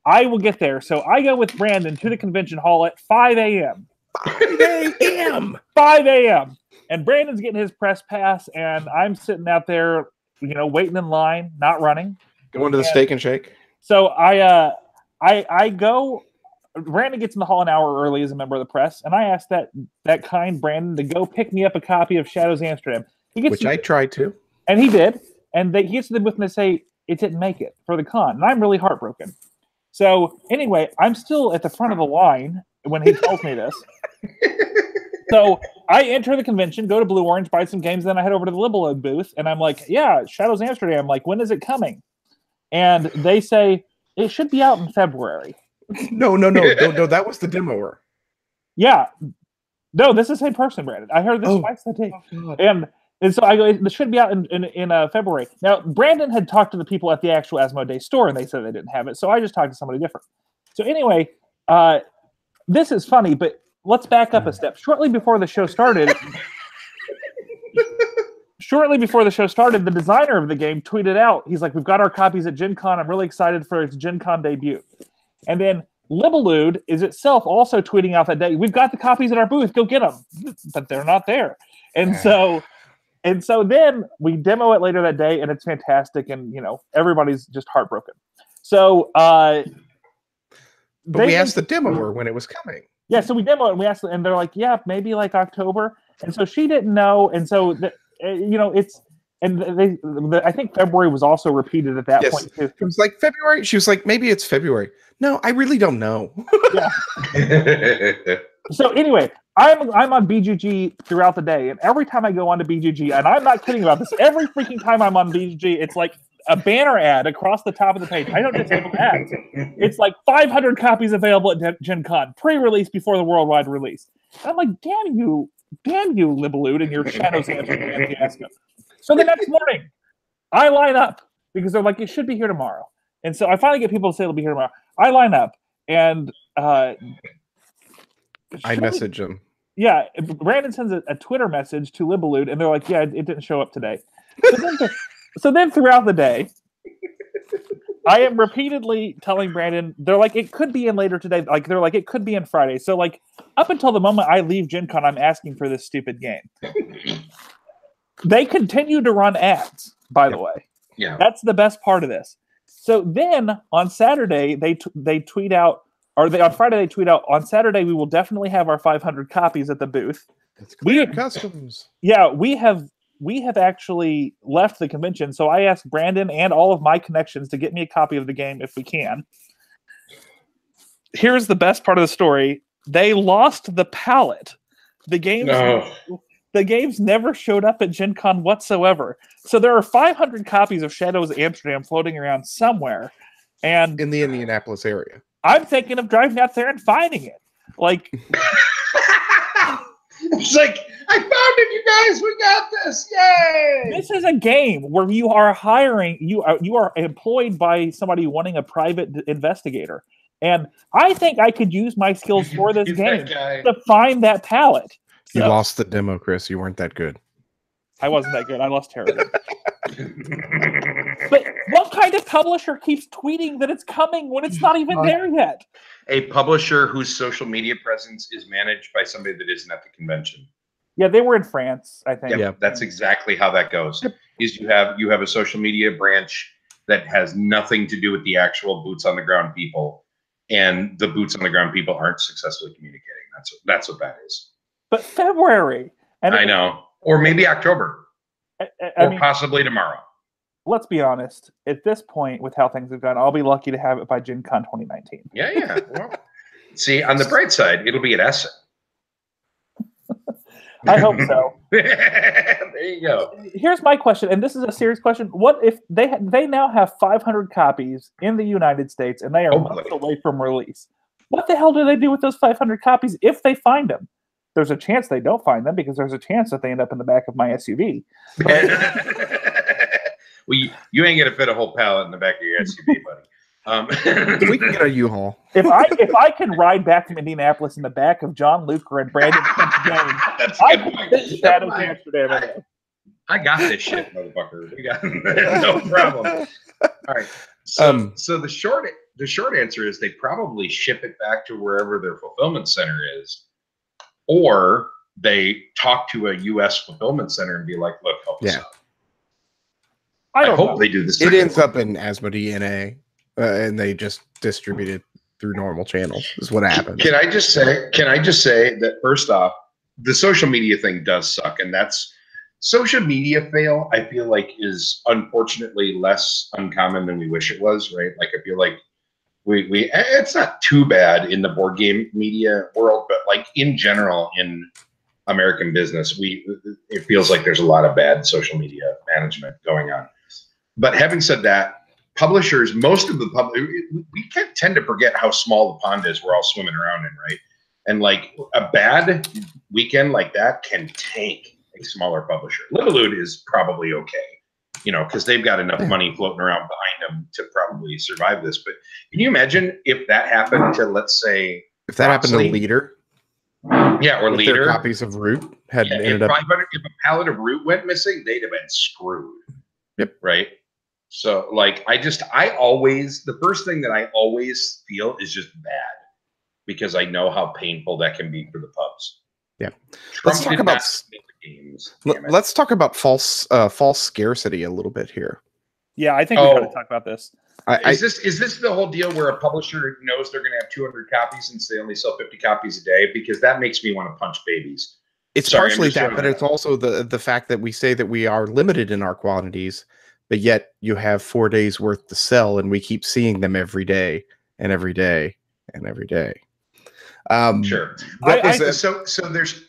B: I will get there. So I go with Brandon to the convention hall at 5 a.m. 5 a.m. And Brandon's getting his press pass, and I'm sitting out there, waiting in line, not running.
C: Going to the Steak and Shake.
B: So I go. Brandon gets in the hall an hour early as a member of the press, and I asked that kind Brandon to go pick me up a copy of Shadows Amsterdam.
C: I tried to.
B: And he did. And he gets to the booth and they say, it didn't make it for the con. And I'm really heartbroken. So anyway, I'm still at the front of the line when he tells me this. So I enter the convention, go to Blue Orange, buy some games, then I head over to the Libelode booth, and I'm like, yeah, Shadows Amsterdam. Like, when is it coming? And they say, it should be out in February.
C: No, that was the demoer.
B: Yeah. No, this is the same person, Brandon. I heard this twice that day. And so I go, it should be out in February. Now, Brandon had talked to the people at the actual Asmodee store, and they said they didn't have it. So I just talked to somebody different. So anyway, this is funny, but let's back up a step. Shortly before the show started, the designer of the game tweeted out, he's like, we've got our copies at Gen Con. I'm really excited for its Gen Con debut. And then Libellude is itself also tweeting out that day, we've got the copies at our booth, go get them. But they're not there. And so then we demo it later that day, and it's fantastic, and everybody's just heartbroken. So
C: but we asked the demoer when it was coming.
B: Yeah, so we demo it, and we asked, and they're like, yeah, maybe like October. And so she didn't know, and so it's, and I think February was also repeated at that point too.
C: It was like February. She was like, maybe it's February. No, I really don't know.
B: Yeah. So anyway, I'm on BGG throughout the day, and every time I go onto BGG, and I'm not kidding about this, every freaking time I'm on BGG, it's like a banner ad across the top of the page. I don't disable ads. It's like 500 copies available at Gen Con, pre-release before the worldwide release. And I'm like, damn you, Libellude, and your Shadows Amsterdam fiasco. So the next morning, I line up because they're like, it should be here tomorrow. And so I finally get people to say it'll be here tomorrow. I line up, and I
C: message them.
B: Yeah, Brandon sends a Twitter message to Libellude, and they're like, yeah, it didn't show up today. So then throughout the day, I am repeatedly telling Brandon, they're like, it could be in later today. Like, they're like, it could be in Friday. So, like, up until the moment I leave Gen Con, I'm asking for this stupid game. They continue to run ads, by the way.
A: Yeah.
B: That's the best part of this. So then on Saturday, they tweet out, on Friday they tweet out, on Saturday we will definitely have our 500 copies at the booth.
C: It's clear customs.
B: Yeah, we have we have actually left the convention. So I asked Brandon and all of my connections to get me a copy of the game if we can. Here's the best part of the story. They lost the pallet. The games never showed up at Gen Con whatsoever. So there are 500 copies of Shadows Amsterdam floating around somewhere. And
C: in the Indianapolis area.
B: I'm thinking of driving out there and finding it. Like,
A: it's like, I found it, you guys. We got this. Yay!
B: This is a game where you are hiring, you are employed by somebody wanting a private investigator. And I think I could use my skills for this game to find that pallet. So,
C: you lost the demo, Chris. You weren't that good.
B: I wasn't that good. I lost terribly. But what kind of publisher keeps tweeting that it's coming when it's not even there yet?
A: A publisher whose social media presence is managed by somebody that isn't at the convention.
B: Yeah, they were in France, I think.
A: Yeah, that's exactly how that goes. Is you have a social media branch that has nothing to do with the actual boots on the ground people, and the boots on the ground people aren't successfully communicating. That's what that is.
B: But February, and
A: I know, or maybe October,
B: I mean,
A: possibly tomorrow.
B: Let's be honest. At this point, with how things have gone, I'll be lucky to have it by Gen Con 2019.
A: Yeah. Well, see, on the bright side, it'll be at Essen.
B: I hope so.
A: There you go.
B: Here's my question, and this is a serious question. What if they now have 500 copies in the United States, and they are months away from release? What the hell do they do with those 500 copies if they find them? There's a chance they don't find them because there's a chance that they end up in the back of my SUV.
A: Well, you ain't gonna fit a whole pallet in the back of your SUV, buddy.
C: We can get a U-Haul.
B: If I can ride back from Indianapolis in the back of John Luker and Brandon James, I can fit Shadows Amsterdam.
A: I got this shit, motherfucker. We got no problem. All right. So the short answer is they probably ship it back to wherever their fulfillment center is, or they talk to a U.S. fulfillment center and be like, "Look, help us out." I hope they do this.
C: It ends up in Asmodee NA, and they just distribute it through normal channels. Is what happens.
A: Can I just say that first off, the social media thing does suck, and that's social media fail. I feel like is unfortunately less uncommon than we wish it was. Right? Like I feel like we it's not too bad in the board game media world, but like in general in American business, it feels like there's a lot of bad social media management going on. But having said that, publishers, most of the we tend to forget how small the pond is we're all swimming around in, right? And like a bad weekend like that can tank a smaller publisher. Littlewood is probably okay, because they've got enough money floating around behind them to probably survive this. But can you imagine if that happened to, let's say,
C: if that happened to Leader?
A: Yeah, or Leader.
C: Their copies of Root had ended up.
A: If a pallet of Root went missing, they'd have been screwed.
C: Yep.
A: Right. So, like, the first thing that I always feel is just bad because I know how painful that can be for the pubs.
C: Yeah.
A: Let's talk about games.
C: Let's talk about false scarcity a little bit here.
B: Yeah, I think we got to talk about this.
A: Is this the whole deal where a publisher knows they're going to have 200 copies and they only sell 50 copies a day? Because that makes me want to punch babies.
C: It's partially that, but it's also the fact that we say that we are limited in our quantities, but yet you have 4 days worth to sell, and we keep seeing them every day and every day and every day.
A: Sure. So there's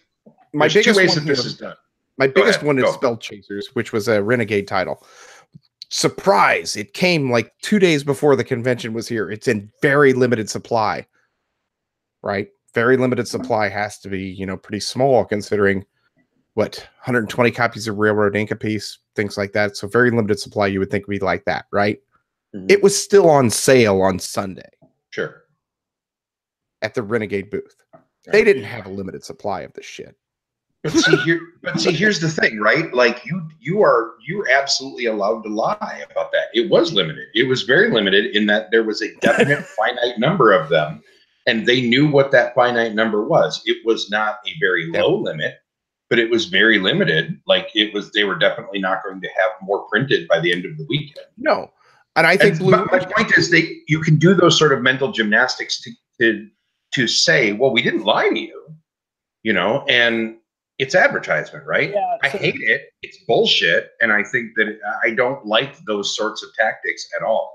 C: my biggest
A: two ways
C: one
A: that this is done.
C: My biggest one is Spell Chasers, which was a Renegade title. Surprise! It came like 2 days before the convention was here. It's in very limited supply, right? Very limited supply has to be, pretty small considering 120 copies of Railroad Ink a piece, things like that. So very limited supply. You would think we'd like that, right? Mm-hmm. It was still on sale on Sunday.
A: Sure.
C: At the Renegade booth, they didn't have a limited supply of this shit.
A: But here's the thing, right? Like you're absolutely allowed to lie about that. It was limited. It was very limited in that there was a definite finite number of them, and they knew what that finite number was. It was not a very low limit, but it was very limited. Like they were definitely not going to have more printed by the end of the weekend.
C: No, and I think
A: my point is you can do those sort of mental gymnastics to say, well, we didn't lie to you, and it's advertisement, right?
B: Yeah,
A: I hate it. It's bullshit, and I think that I don't like those sorts of tactics at all.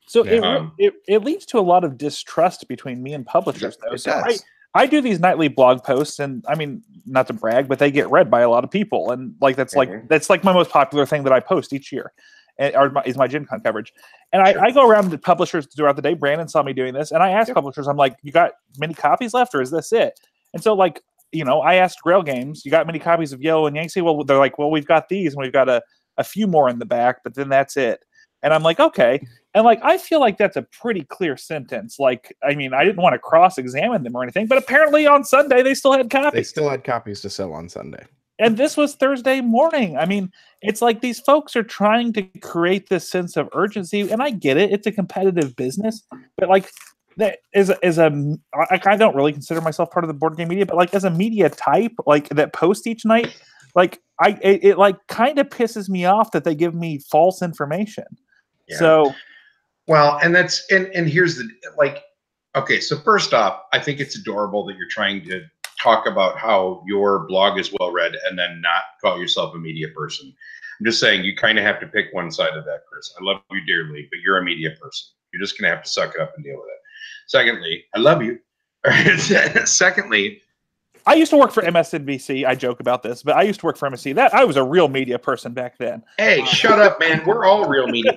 B: So
C: Yeah.
B: it leads to a lot of distrust between me and publishers, though.
C: It
B: So
C: does.
B: I do these nightly blog posts, and I mean, not to brag, but they get read by a lot of people, and like that's like my most popular thing that I post each year, is my Gen Con coverage. And I go around to publishers throughout the day. Brandon saw me doing this, and I ask publishers, I'm like, "You got many copies left, or is this it?" And so, like, I asked Grail Games, "You got many copies of Yo and Yangtze?" Well, they're like, "Well, we've got these, and we've got a few more in the back, but then that's it." And I'm like, "Okay." And like, I feel like that's a pretty clear sentence. Like, I mean, I didn't want to cross-examine them or anything, but apparently on Sunday they still had copies.
C: They still had copies to sell on Sunday.
B: And this was Thursday morning. I mean, it's like these folks are trying to create this sense of urgency, and I get it. It's a competitive business, but like that I don't really consider myself part of the board game media, but like as a media type, like that post each night, like it like kind of pisses me off that they give me false information.
A: Yeah.
B: So.
A: Well, and that's and here's the like. Okay, so first off, I think it's adorable that you're trying to talk about how your blog is well read and then not call yourself a media person. I'm just saying you kind of have to pick one side of that, Chris. I love you dearly, but you're a media person. You're just gonna have to suck it up and deal with it. Secondly, I love you. Secondly,
B: I used to work for MSNBC. I joke about this, but I used to work for MSC. That I was a real media person back then.
A: Hey, shut up, man. We're all real media.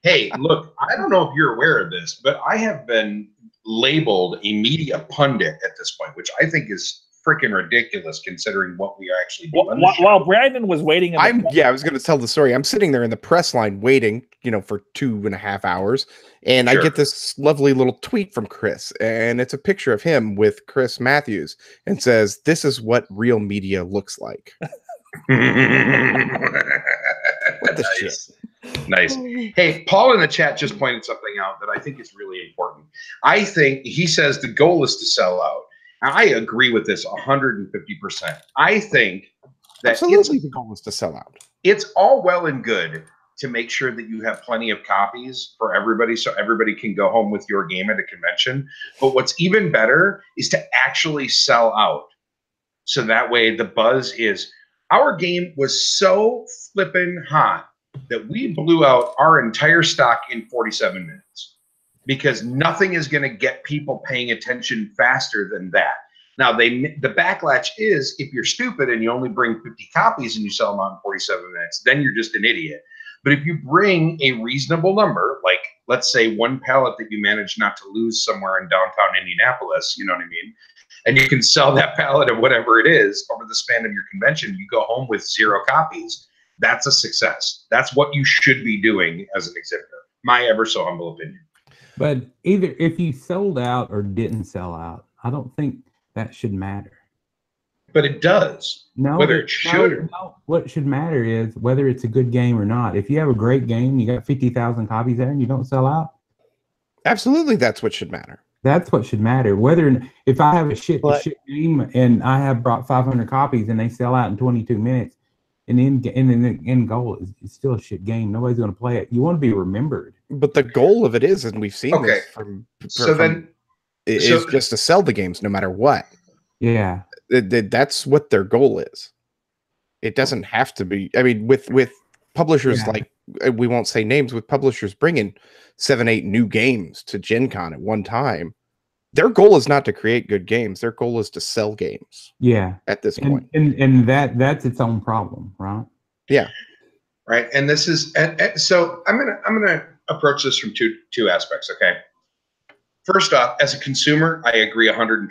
A: Hey, look, I don't know if you're aware of this, but I have been labeled a media pundit at this point, which I think is freaking ridiculous considering what we are actually doing.
B: While Brandon was waiting,
C: I was going to tell the story. I'm sitting there in the press line waiting, for 2.5 hours, and I get this lovely little tweet from Chris, and it's a picture of him with Chris Matthews, and says, "This is what real media looks like." What the shit?
A: Nice. Hey, Paul in the chat just pointed something out that I think is really important. I think he says the goal is to sell out. I agree with this 150%. I think that
C: absolutely the goal is to sell out.
A: It's all well and good to make sure that you have plenty of copies for everybody so everybody can go home with your game at a convention. But what's even better is to actually sell out. So that way the buzz is, our game was so flippin' hot that we blew out our entire stock in 47 minutes because nothing is going to get people paying attention faster than that. Now, the backlash is if you're stupid and you only bring 50 copies and you sell them out in 47 minutes, then you're just an idiot. But if you bring a reasonable number, like let's say one pallet that you manage not to lose somewhere in downtown Indianapolis, you know what I mean? And you can sell that pallet of whatever it is over the span of your convention, you go home with 0 copies. That's a success. That's what you should be doing as an exhibitor. My ever so humble opinion.
D: But either if you sold out or didn't sell out, I don't think that should matter.
A: But it does.
D: No,
A: whether it should.
D: No, what should matter is whether it's a good game or not. If you have a great game, you got 50,000 copies there, and you don't sell out.
C: Absolutely, that's what should matter.
D: That's what should matter. If I have a shit game and I have brought 500 copies and they sell out in 22 minutes, and the end goal is still a shit game. Nobody's going to play it. You want to be remembered.
C: But the goal of it is, and we've seen this is just to sell the games no matter what.
D: Yeah.
C: That's what their goal is. It doesn't have to be. I mean, with publishers like, we won't say names, with publishers bringing 7-8 new games to Gen Con at one time, their goal is not to create good games. Their goal is to sell games.
D: Yeah.
C: At this point.
D: And that's its own problem, right?
A: Yeah. Right. And this is so I'm gonna approach this from two aspects. Okay. First off, as a consumer, I agree 120%.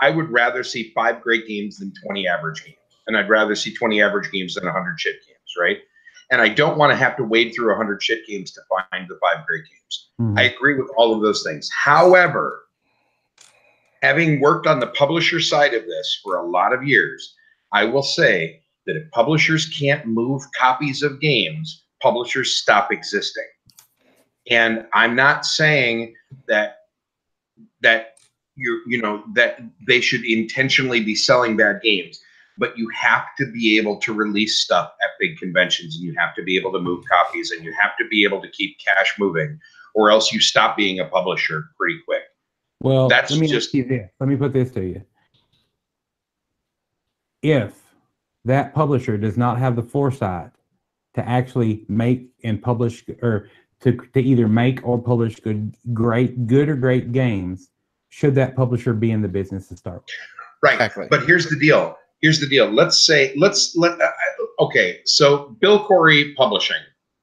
A: I would rather see 5 great games than 20 average games. And I'd rather see 20 average games than 100 shit games, right? And I don't want to have to wade through 100 shit games to find the 5 great games. Mm-hmm. I agree with all of those things. However, having worked on the publisher side of this for a lot of years, I will say that if publishers can't move copies of games, publishers stop existing. And I'm not saying that that they should intentionally be selling bad games, but you have to be able to release stuff at big conventions, and you have to be able to move copies, and you have to be able to keep cash moving, or else you stop being a publisher pretty quick.
D: Well, let me put this to you. if that publisher does not have the foresight to actually make and publish, or to either make or publish good or great games, should that publisher be in the business to start with?
A: Right.
C: Exactly.
A: But here's the deal. Okay. So Bill Corey Publishing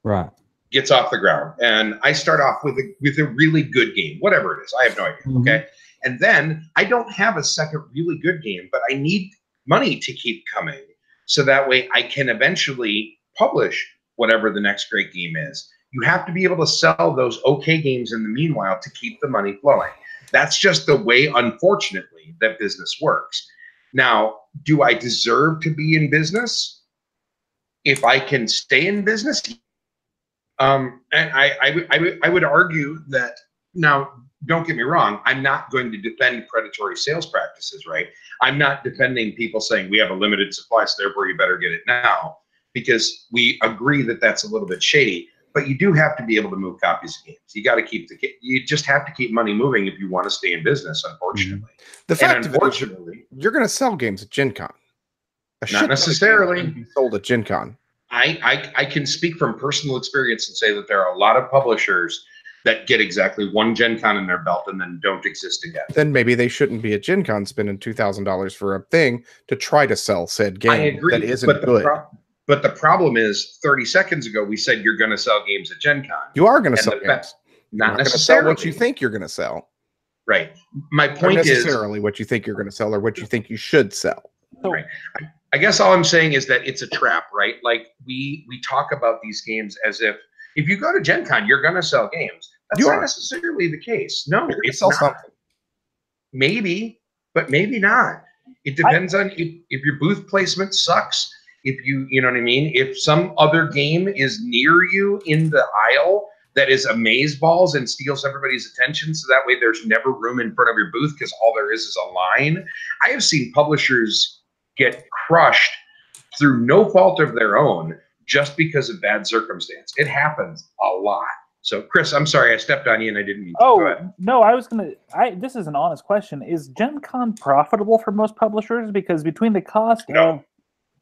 D: Right.
A: gets off the ground, and I start off with a really good game, whatever it is. I have no idea.
D: Mhm.
A: Okay. And then I don't have a second really good game, but I need money to keep coming, so that way I can eventually publish whatever the next great game is. You have to be able to sell those okay games in the meanwhile to keep the money flowing. That's just the way, unfortunately, that business works. Now, do I deserve to be in business? If I can stay in business, and I would argue that. Now, don't get me wrong, I'm not going to defend predatory sales practices, right? I'm not defending people saying we have a limited supply, so therefore you better get it now, because we agree that that's a little bit shady. But you do have to be able to move copies of games. You just have to keep money moving if you want to stay in business, unfortunately.
C: The fact of it is,
A: unfortunately,
C: you're going to sell games at Gen Con.
A: not necessarily.
C: Be sold at Gen Con.
A: I can speak from personal experience and say that there are a lot of publishers that get exactly one Gen Con in their belt and then don't exist again.
C: Then maybe they shouldn't be at Gen Con spending $2,000 for a thing to try to sell said game.
A: I agree,
C: that isn't
A: but
C: good.
A: But the problem is, 30 seconds ago, we said you're going to sell games at Gen Con.
C: You are going to
A: And
C: sell
A: the
C: games.
A: Not
C: You're gonna
A: necessarily
C: sell what you think you're going to sell.
A: Right. My
C: Not
A: point is,
C: necessarily what you think you're going to sell or what you think you should sell.
A: right. I guess all I'm saying is that it's a trap, right? Like we talk about these games as if you go to Gen Con, you're going to sell games. That's not necessarily the case. No, it's not.
C: Something.
A: Maybe, but maybe not. It depends on if your booth placement sucks. If you know what I mean? If some other game is near you in the aisle that is amazeballs and steals everybody's attention, so that way there's never room in front of your booth because all there is a line. I have seen publishers get crushed through no fault of their own just because of bad circumstance. It happens a lot. So, Chris, I'm sorry I stepped on you and I didn't mean to. Go ahead.
B: No, this is an honest question. Is Gen Con profitable for most publishers? Because between the cost of...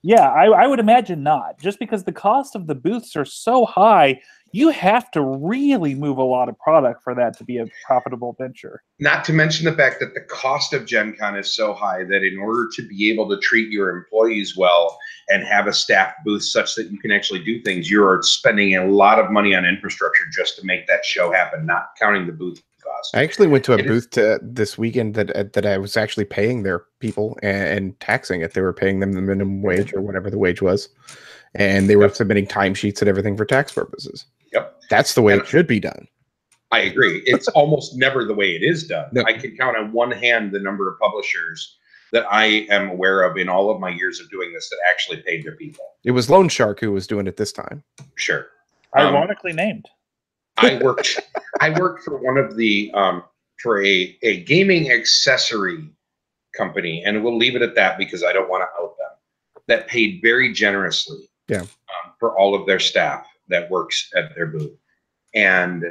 B: Yeah, I would imagine not. Just because the cost of the booths are so high, you have to really move a lot of product for that to be a profitable venture.
A: Not to mention the fact that the cost of Gen Con is so high that in order to be able to treat your employees well and have a staffed booth such that you can actually do things, you're spending a lot of money on infrastructure just to make that show happen, not counting the booth cost.
C: I actually went to a booth this weekend that I was actually paying their people and taxing it. They were paying them the minimum wage or whatever the wage was. And they were submitting timesheets and everything for tax purposes.
A: Yep.
C: That's the way it should be done.
A: I agree. It's almost never the way it is done.
C: No.
A: I can count on one hand the number of publishers that I am aware of in all of my years of doing this that actually paid their people.
C: It was Lone Shark who was doing it this time.
A: Sure.
B: Ironically named.
A: I worked for one of the for a gaming accessory company, and we'll leave it at that because I don't want to out them, that paid very generously for all of their staff that works at their booth. And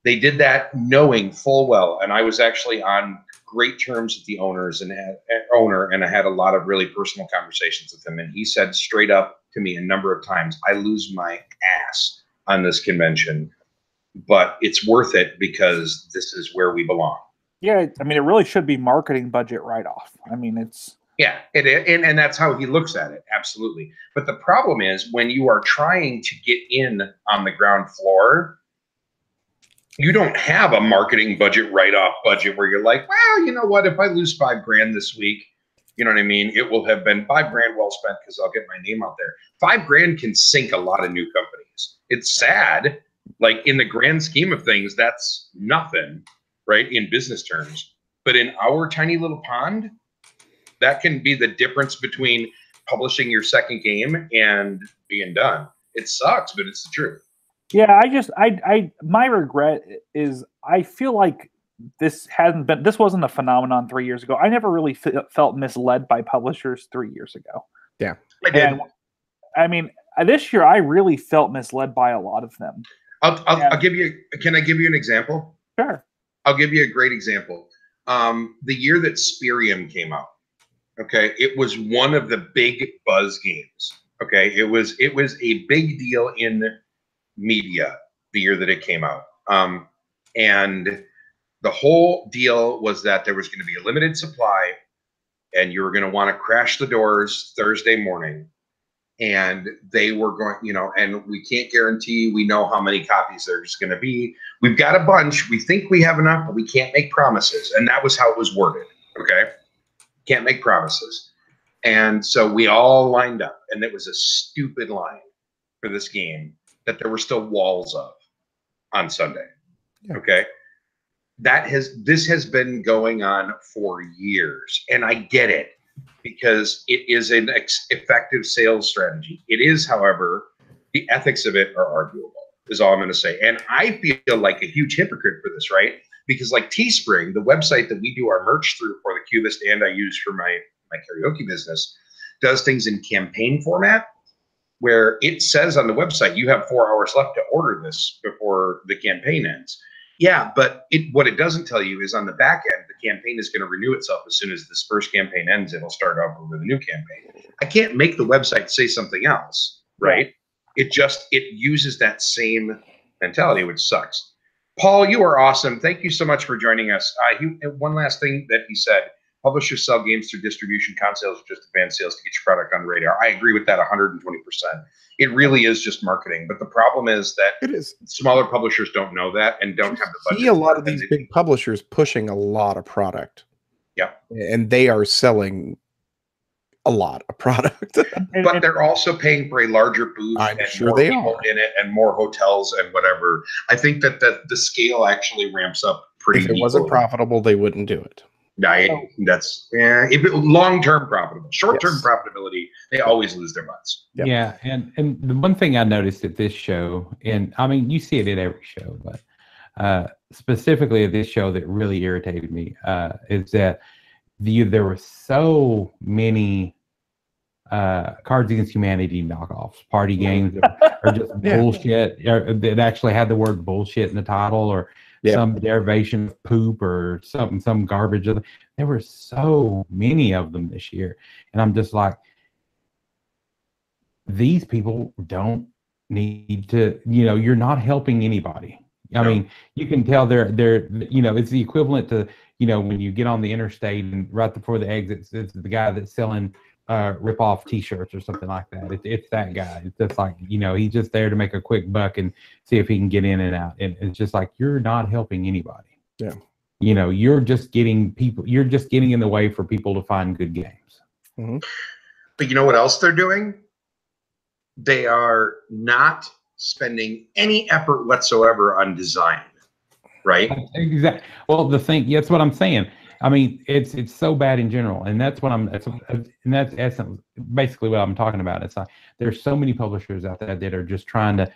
A: they did that knowing full well, and I was actually on great terms with the owners and I had a lot of really personal conversations with him, and he said straight up to me a number of times, I lose my ass on this convention, but it's worth it because this is where we belong.
B: Yeah, I mean, it really should be marketing budget write-off. I mean, it's...
A: Yeah, and that's how he looks at it, absolutely. But the problem is when you are trying to get in on the ground floor, you don't have a marketing budget write-off budget where you're like, well, you know what, if I lose $5,000 this week, you know what I mean, it will have been $5,000 well spent because I'll get my name out there. $5,000 can sink a lot of new companies. It's sad. Like in the grand scheme of things, that's nothing, right, in business terms. But in our tiny little pond, that can be the difference between publishing your second game and being done. It sucks, but it's the truth.
B: Yeah, my regret is I feel like this wasn't a phenomenon 3 years ago. I never really felt misled by publishers 3 years ago.
C: Yeah,
A: I did.
B: And, I mean, this year I really felt misled by a lot of them.
A: I'll give you. Can I give you an example?
B: Sure.
A: I'll give you a great example. The year that Spirium came out, Okay, it was one of the big buzz games. Okay, it was a big deal in media the year that it came out. And the whole deal was that there was going to be a limited supply, and you were going to want to crash the doors Thursday morning. And they were going, and we can't guarantee we know how many copies there's going to be. We've got a bunch. We think we have enough, but we can't make promises. And that was how it was worded. Okay. Can't make promises. And so we all lined up, and it was a stupid line for this game that there were still walls of on Sunday. Yeah. Okay. This has been going on for years, and I get it because it is an effective sales strategy. It is, however, the ethics of it are arguable, is all I'm going to say. And I feel like a huge hypocrite for this, right? Because like Teespring, the website that we do our merch through for the Cubist and I use for my karaoke business, does things in campaign format where it says on the website, you have 4 hours left to order this before the campaign ends. Yeah, but what it doesn't tell you is on the back end, the campaign is going to renew itself as soon as this first campaign ends. It'll start over with a new campaign. I can't make the website say something else, right? Yeah. It uses that same mentality, which sucks. Paul, you are awesome. Thank you so much for joining us. One last thing that he said, publishers sell games through distribution, con sales are just advanced sales to get your product on the radar. I agree with that 120%. It really is just marketing. But the problem is that smaller publishers don't know that and don't have the budget.
C: See a lot of these big publishers pushing a lot of product.
A: Yeah.
C: And they are selling a lot of product.
A: But they're also paying for a larger booth and more people in it and more hotels and whatever. I think that the scale actually ramps up pretty
C: If it wasn't profitable, they wouldn't do it.
A: That's long-term profitable. Short-term profitability, they always lose their butts.
D: Yep. Yeah, and the one thing I noticed at this show, and I mean you see it at every show, but specifically at this show that really irritated me is that there were so many Cards Against Humanity knockoffs, party games that are just bullshit, or that actually had the word bullshit in the title, or some derivation of poop or some garbage. There were so many of them this year. And I'm just like, these people don't need to, you're not helping anybody. I mean, you can tell they're it's the equivalent to, when you get on the interstate and right before the exit, it's the guy that's selling rip-off T-shirts or something like that. It's that guy. It's just like, he's just there to make a quick buck and see if he can get in and out. And it's just like, you're not helping anybody.
C: Yeah.
D: You're just getting in the way for people to find good games.
C: Mm-hmm.
A: But you know what else they're doing? They are not spending any effort whatsoever on design, right?
D: Exactly. Well, that's what I'm saying. I mean, it's so bad in general, and that's basically what I'm talking about. It's like there's so many publishers out there that are just trying to,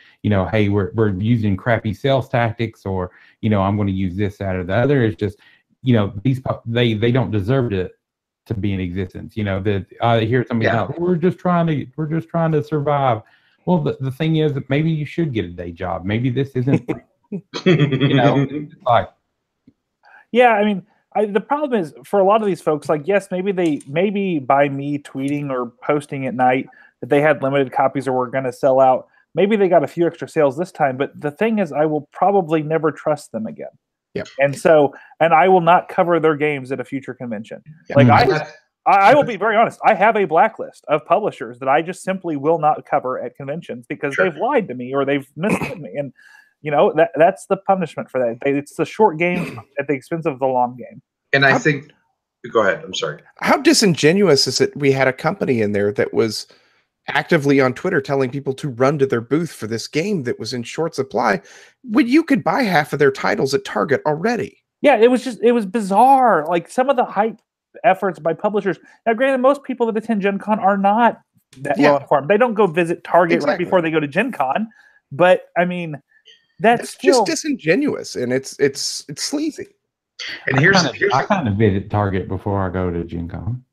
D: hey, we're using crappy sales tactics, or I'm going to use this, that, or the other. It's just, they don't deserve to be in existence. That I hear somebody out, we're just trying to survive. Well, the thing is that maybe you should get a day job. Maybe this isn't, like,
B: yeah, I mean. The problem is for a lot of these folks, like, yes, maybe by me tweeting or posting at night that they had limited copies or were going to sell out, maybe they got a few extra sales this time. But the thing is, I will probably never trust them again.
C: Yeah.
B: And I will not cover their games at a future convention. Yeah. Like I will be very honest. I have a blacklist of publishers that I just simply will not cover at conventions because they've lied to me or they've misled me. And that's the punishment for that. It's the short game at the expense of the long game.
A: And I think, go ahead. I'm sorry.
C: How disingenuous is it? We had a company in there that was actively on Twitter telling people to run to their booth for this game that was in short supply when you could buy half of their titles at Target already.
B: Yeah, it was bizarre. Like some of the hype efforts by publishers. Now, granted, most people that attend Gen Con are not that well informed. They don't go visit Target right before they go to Gen Con. But I mean, that's still
C: just disingenuous, and it's sleazy.
A: And
D: I kind of visit Target before I go to Gen Con.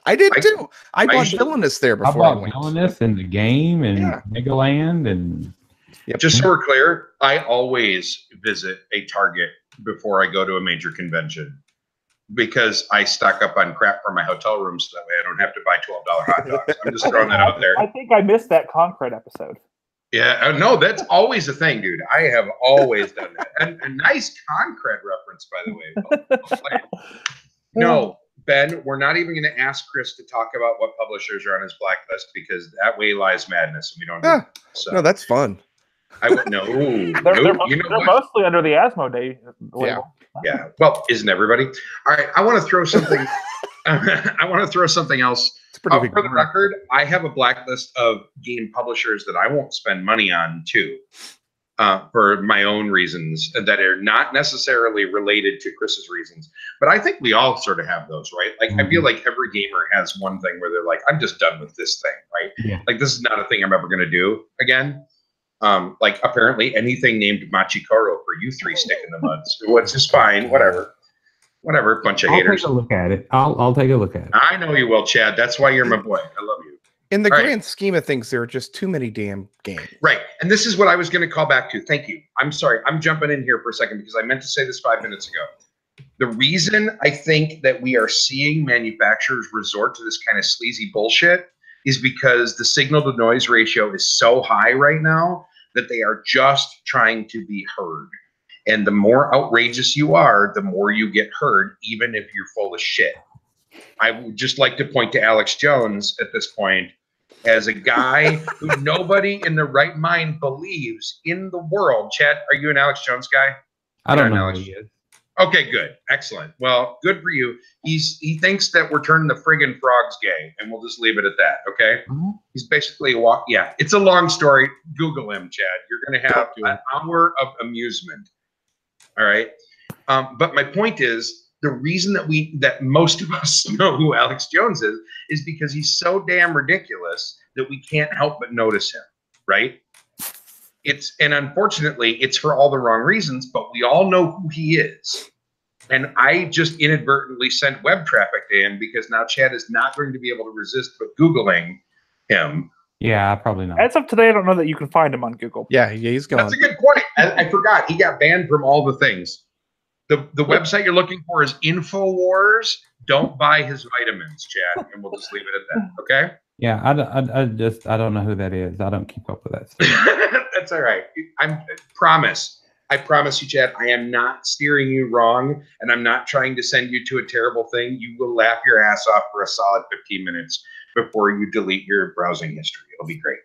C: I did too. I bought Villainous there before I went.
D: Villainous and the game and Megaland and.
A: Yep. Just so we're clear, I always visit a Target before I go to a major convention because I stock up on crap for my hotel room so that way I don't have to buy $12 hot dogs. I'm just throwing that out there.
B: I think I missed that Concrete episode.
A: Yeah, no, that's always a thing, dude. I have always done that. And a nice Concrete reference, by the way. Well played. No, Ben, we're not even going to ask Chris to talk about what publishers are on his blacklist because that way lies madness, and we don't.
C: Yeah.
A: So
C: No, that's fun.
A: I would no.
B: They're mostly under the Asmodee label.
A: Yeah. Well, isn't everybody? All right. I want to throw something. I want to throw something else.
C: It's pretty big.
A: For the record, I have a blacklist of game publishers that I won't spend money on too, for my own reasons that are not necessarily related to Chris's reasons. But I think we all sort of have those, right? Like I feel like every gamer has one thing where they're like, I'm just done with this thing, right?
D: Yeah.
A: Like this is not a thing I'm ever going to do again. Like apparently anything named Machikoro for you three stick in the mud, which is fine. Whatever, bunch of haters.
D: I'll take a look at it. I'll take a look at it.
A: I know you will, Chad. That's why you're my boy. I love you.
C: In the
A: All
C: grand scheme of things, there are just too many damn games.
A: Right. And this is what I was going to call back to. Thank you. I'm sorry. I'm jumping in here for a second because I meant to say this 5 minutes ago. The reason I think that we are seeing manufacturers resort to this kind of sleazy bullshit is because the signal to noise ratio is so high right now that they are just trying to be heard. And the more outrageous you are, the more you get heard, even if you're full of shit. I would just like to point to Alex Jones at this point as a guy who nobody in their right mind believes in the world. Chad, are you an Alex Jones guy?
D: I don't know who he is.
A: Okay, good. Excellent. Well, good for you. He thinks that we're turning the friggin' frogs gay, and we'll just leave it at that, okay?
D: Mm-hmm.
A: He's basically yeah, it's a long story. Google him, Chad. You're going to have an hour of amusement. All right? But my point is, the reason that most of us know who Alex Jones is because he's so damn ridiculous that we can't help but notice him, right? And unfortunately, it's for all the wrong reasons, but we all know who he is. And I just inadvertently sent web traffic to him because now Chad is not going to be able to resist but Googling him.
D: Yeah, probably not.
B: As of today, I don't know that you can find him on Google.
C: Yeah, he's gone.
A: That's a good point. I forgot. He got banned from all the things. The website you're looking for is InfoWars. Don't buy his vitamins, Chad, and we'll just leave it at that, okay?
D: Yeah, I don't know who that is. I don't keep up with that stuff.
A: That's all right. I promise you, Chad, I am not steering you wrong, and I'm not trying to send you to a terrible thing. You will laugh your ass off for a solid 15 minutes before you delete your browsing history. It'll be great.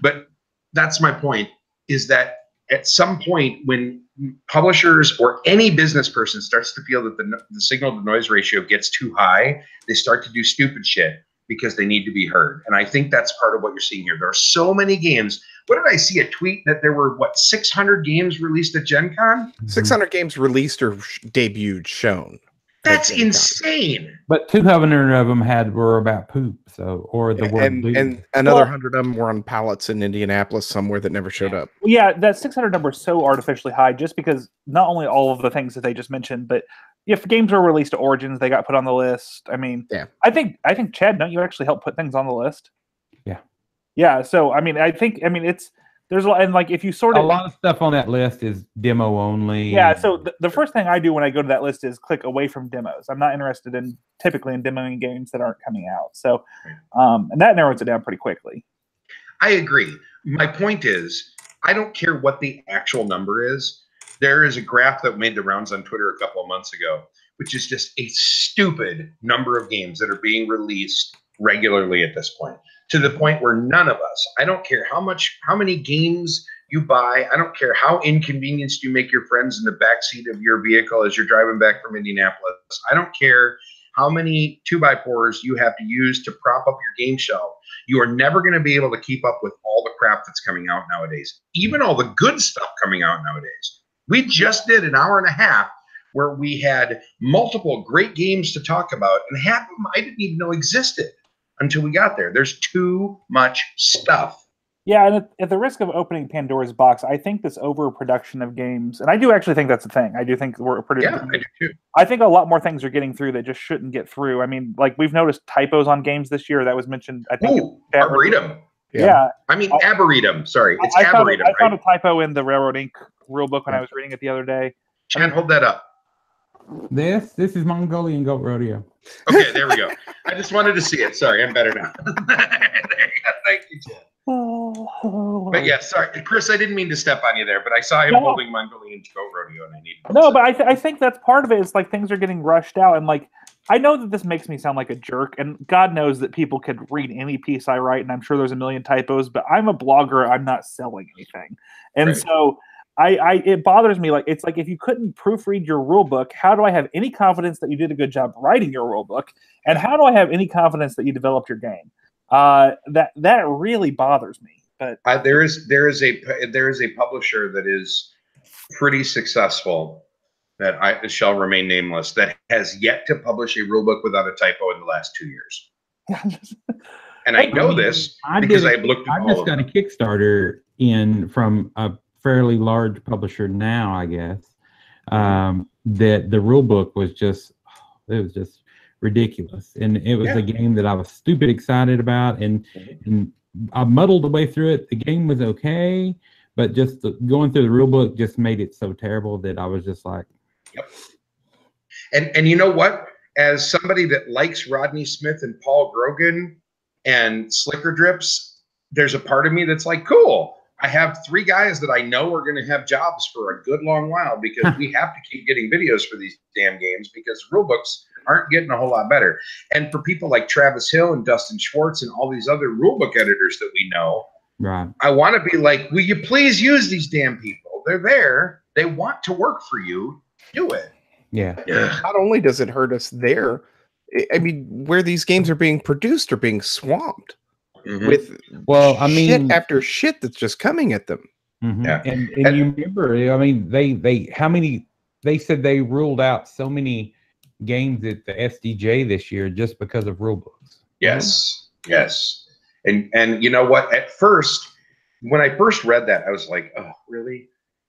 A: But that's my point, is that at some point when publishers or any business person starts to feel that the signal to noise ratio gets too high, they start to do stupid shit because they need to be heard. And I think that's part of what you're seeing here. There are so many games. What did I see? A tweet that there were, 600 games released at Gen Con?
C: 600 games released or debuted, shown.
A: That's insane.
D: But 200 of them were about poop, or the word
C: and another 100 of them were on pallets in Indianapolis somewhere that never showed up.
B: Well, yeah, that 600 number is so artificially high just because not only all of the things that they just mentioned, but if games were released to Origins, they got put on the list. I mean,
C: yeah.
B: I think Chad, don't you actually help put things on the list?
D: Yeah.
B: Yeah. So I mean, there's a lot, and like if you sort of
D: a lot of stuff on that list is demo only.
B: Yeah. So the first thing I do when I go to that list is click away from demos. I'm not interested typically in demoing games that aren't coming out. So, and that narrows it down pretty quickly.
A: I agree. My point is, I don't care what the actual number is. There is a graph that made the rounds on Twitter a couple of months ago, which is just a stupid number of games that are being released regularly at this point, to the point where none of us, I don't care how many games you buy, I don't care how inconvenienced you make your friends in the backseat of your vehicle as you're driving back from Indianapolis, I don't care how many 2x4s you have to use to prop up your game shelf. You are never going to be able to keep up with all the crap that's coming out nowadays, even all the good stuff coming out nowadays. We just did an hour and a half where we had multiple great games to talk about, and half of them I didn't even know existed until we got there. There's too much stuff.
B: Yeah, and at the risk of opening Pandora's box, I think this overproduction of games, and I do actually think that's a thing. I do think we're pretty.
A: Yeah, I do too.
B: I think a lot more things are getting through that just shouldn't get through. I mean, like we've noticed typos on games this year. That was mentioned. I think.
A: Arboretum.
B: Yeah.
A: I mean, Arboretum. Sorry, it's Arboretum.
B: I found a typo in the Railroad Inc. rule book when I was reading it the other day.
A: Chan, hold that up.
D: This is Mongolian Goat Rodeo.
A: Okay, there we go. I just wanted to see it. Sorry, I'm better now. There you go. Thank you, Chad. But yeah, sorry, Chris. I didn't mean to step on you there, but I saw him holding Mongolian Goat Rodeo, and I needed.
B: No, but I think that's part of it. Is like things are getting rushed out, and like I know that this makes me sound like a jerk, and God knows that people could read any piece I write, and I'm sure there's a million typos. But I'm a blogger; I'm not selling anything, and
A: Right.
B: so it bothers me. Like it's like if you couldn't proofread your rule book, how do I have any confidence that you did a good job writing your rule book, and how do I have any confidence that you developed your game? That really bothers me. But
A: there is a publisher that is pretty successful that I shall remain nameless that has yet to publish a rule book without a typo in the last 2 years. And I know this because I've looked at
D: I
A: all
D: just
A: of
D: got a
A: them.
D: Kickstarter in from a fairly large publisher now, I guess. That the rule book was just ridiculous, and it was a game that I was stupid excited about, and I muddled the way through it. The game was okay, but just going through the rule book just made it so terrible that I was just like,
A: yep. And you know what? As somebody that likes Rodney Smith and Paul Grogan and Slicker Drips, there's a part of me that's like, cool. I have 3 guys that I know are going to have jobs for a good long while because we have to keep getting videos for these damn games because rule books aren't getting a whole lot better. And for people like Travis Hill and Dustin Schwartz and all these other rulebook editors that we know,
D: right.
A: I want to be like, will you please use these damn people? They're there. They want to work for you. Do it.
D: Yeah.
C: Not only does it hurt us there, I mean, where these games are being produced are being swamped with shit after shit that's just coming at them.
D: Mm-hmm. Yeah. And you remember, I mean, they said they ruled out so many games at the SDJ this year just because of rule books.
A: Yes. Yes. And you know what? At first, when I first read that, I was like, oh, really?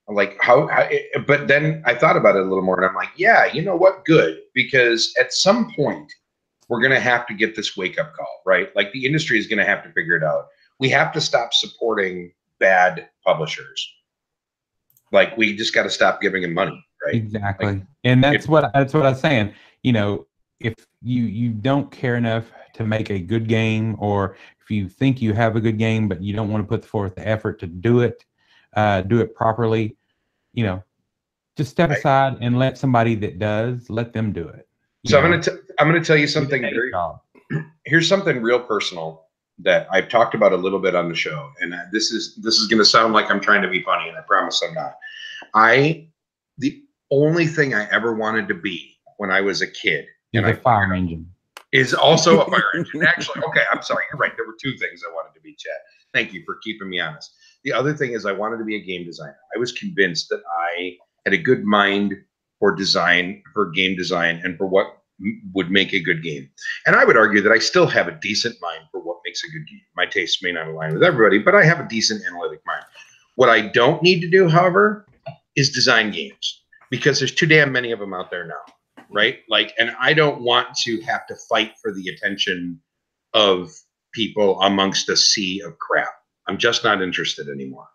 A: I'm like, but then I thought about it a little more and I'm like, yeah, you know what? Good. Because at some point, we're going to have to get this wake up call, right? Like the industry is going to have to figure it out. We have to stop supporting bad publishers. Like we just got to stop giving them money, right?
D: Exactly.
A: Like,
D: and that's what I was saying. You know, if you don't care enough to make a good game, or if you think you have a good game, but you don't want to put forth the effort to do it properly, you know, just step aside and let somebody that does, let them do it.
A: So I'm going to tell you something. Here's something real personal that I've talked about a little bit on the show. And this is going to sound like I'm trying to be funny, and I promise I'm not. The only thing I ever wanted to be when I was a kid
D: is a fire engine.
A: Is also a fire engine. Actually, okay, I'm sorry. You're right. There were 2 things I wanted to be, Chad. Thank you for keeping me honest. The other thing is I wanted to be a game designer. I was convinced that I had a good mind for design, for game design, and for what would make a good game. And I would argue that I still have a decent mind for what makes a good game. My tastes may not align with everybody, but I have a decent analytic mind. What I don't need to do, however, is design games because there's too damn many of them out there now, right? Like, and I don't want to have to fight for the attention of people amongst a sea of crap. I'm just not interested anymore.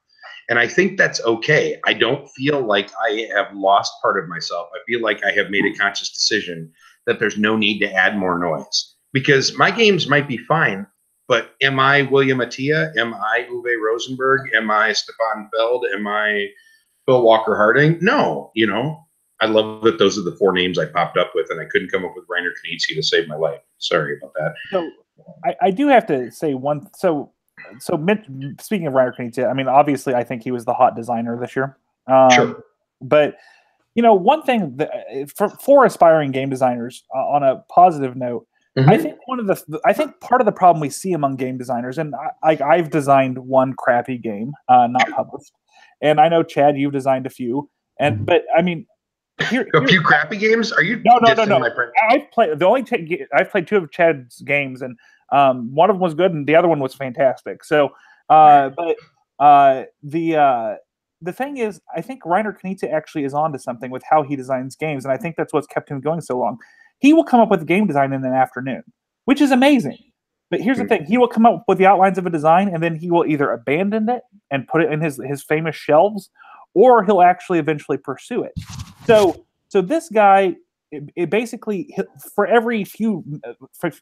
A: And I think that's okay. I don't feel like I have lost part of myself. I feel like I have made a conscious decision that there's no need to add more noise because my games might be fine, but am I William Attia? Am I Uwe Rosenberg? Am I Stefan Feld? Am I Phil Walker Harding? No, you know, I love that those are the 4 names I popped up with and I couldn't come up with Reiner Knizia to save my life. Sorry about that.
B: So I do have to say one. So speaking of Reiner Knizia, I mean, obviously, I think he was the hot designer this year.
A: Sure.
B: But, you know, one thing that for aspiring game designers, on a positive note, I think I think part of the problem we see among game designers, and I've designed one crappy game, not published, and I know Chad, you've designed a few, but I mean,
A: a few crappy games? Are you?
B: No. I've played 2 of Chad's games, and one of them was good, and the other one was fantastic. So, the thing is, I think Reiner Knizia actually is onto something with how he designs games, and I think that's what's kept him going so long. He will come up with a game design in an afternoon, which is amazing. But here's the thing: he will come up with the outlines of a design, and then he will either abandon it and put it in his famous shelves, or he'll actually eventually pursue it. So this guy, it basically for every few,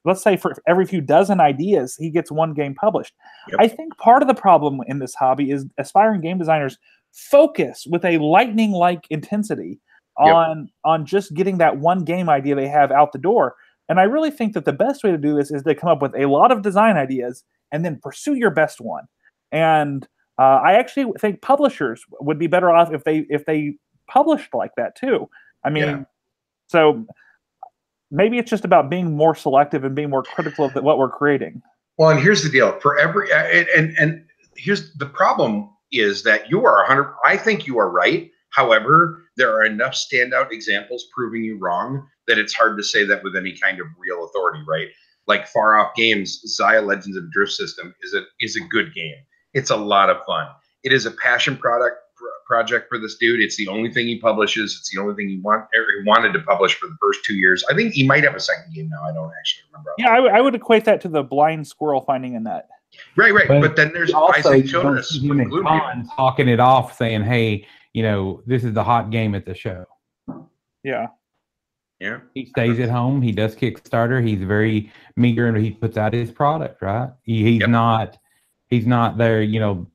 B: let's say for every few dozen ideas, he gets one game published.
A: Yep.
B: I think part of the problem in this hobby is aspiring game designers focus with a lightning-like intensity on just getting that one game idea they have out the door. And I really think that the best way to do this is to come up with a lot of design ideas and then pursue your best one. And I actually think publishers would be better off if they published like that too. I mean, so maybe it's just about being more selective and being more critical of what we're creating.
A: Well, and here's the deal: for every and here's the problem is that you are 100. I think you are right. However, there are enough standout examples proving you wrong that it's hard to say that with any kind of real authority, right? Like Far Off Games, Zaya Legends of Drift System is a good game. It's a lot of fun. It is a passion project for this dude. It's the only thing he publishes. It's the only thing he wanted to publish for the first 2 years. I think he might have a second game now. I don't actually remember.
B: Yeah, I would equate that to the blind squirrel finding a nut.
A: Right. But then there's
D: also
A: Isaac Jonas
D: talking it off, saying, "Hey, this is the hot game at the show."
B: Yeah.
A: Yeah.
D: He stays at home. He does Kickstarter. He's very meager, and he puts out his product. Right. He's not. He's not there,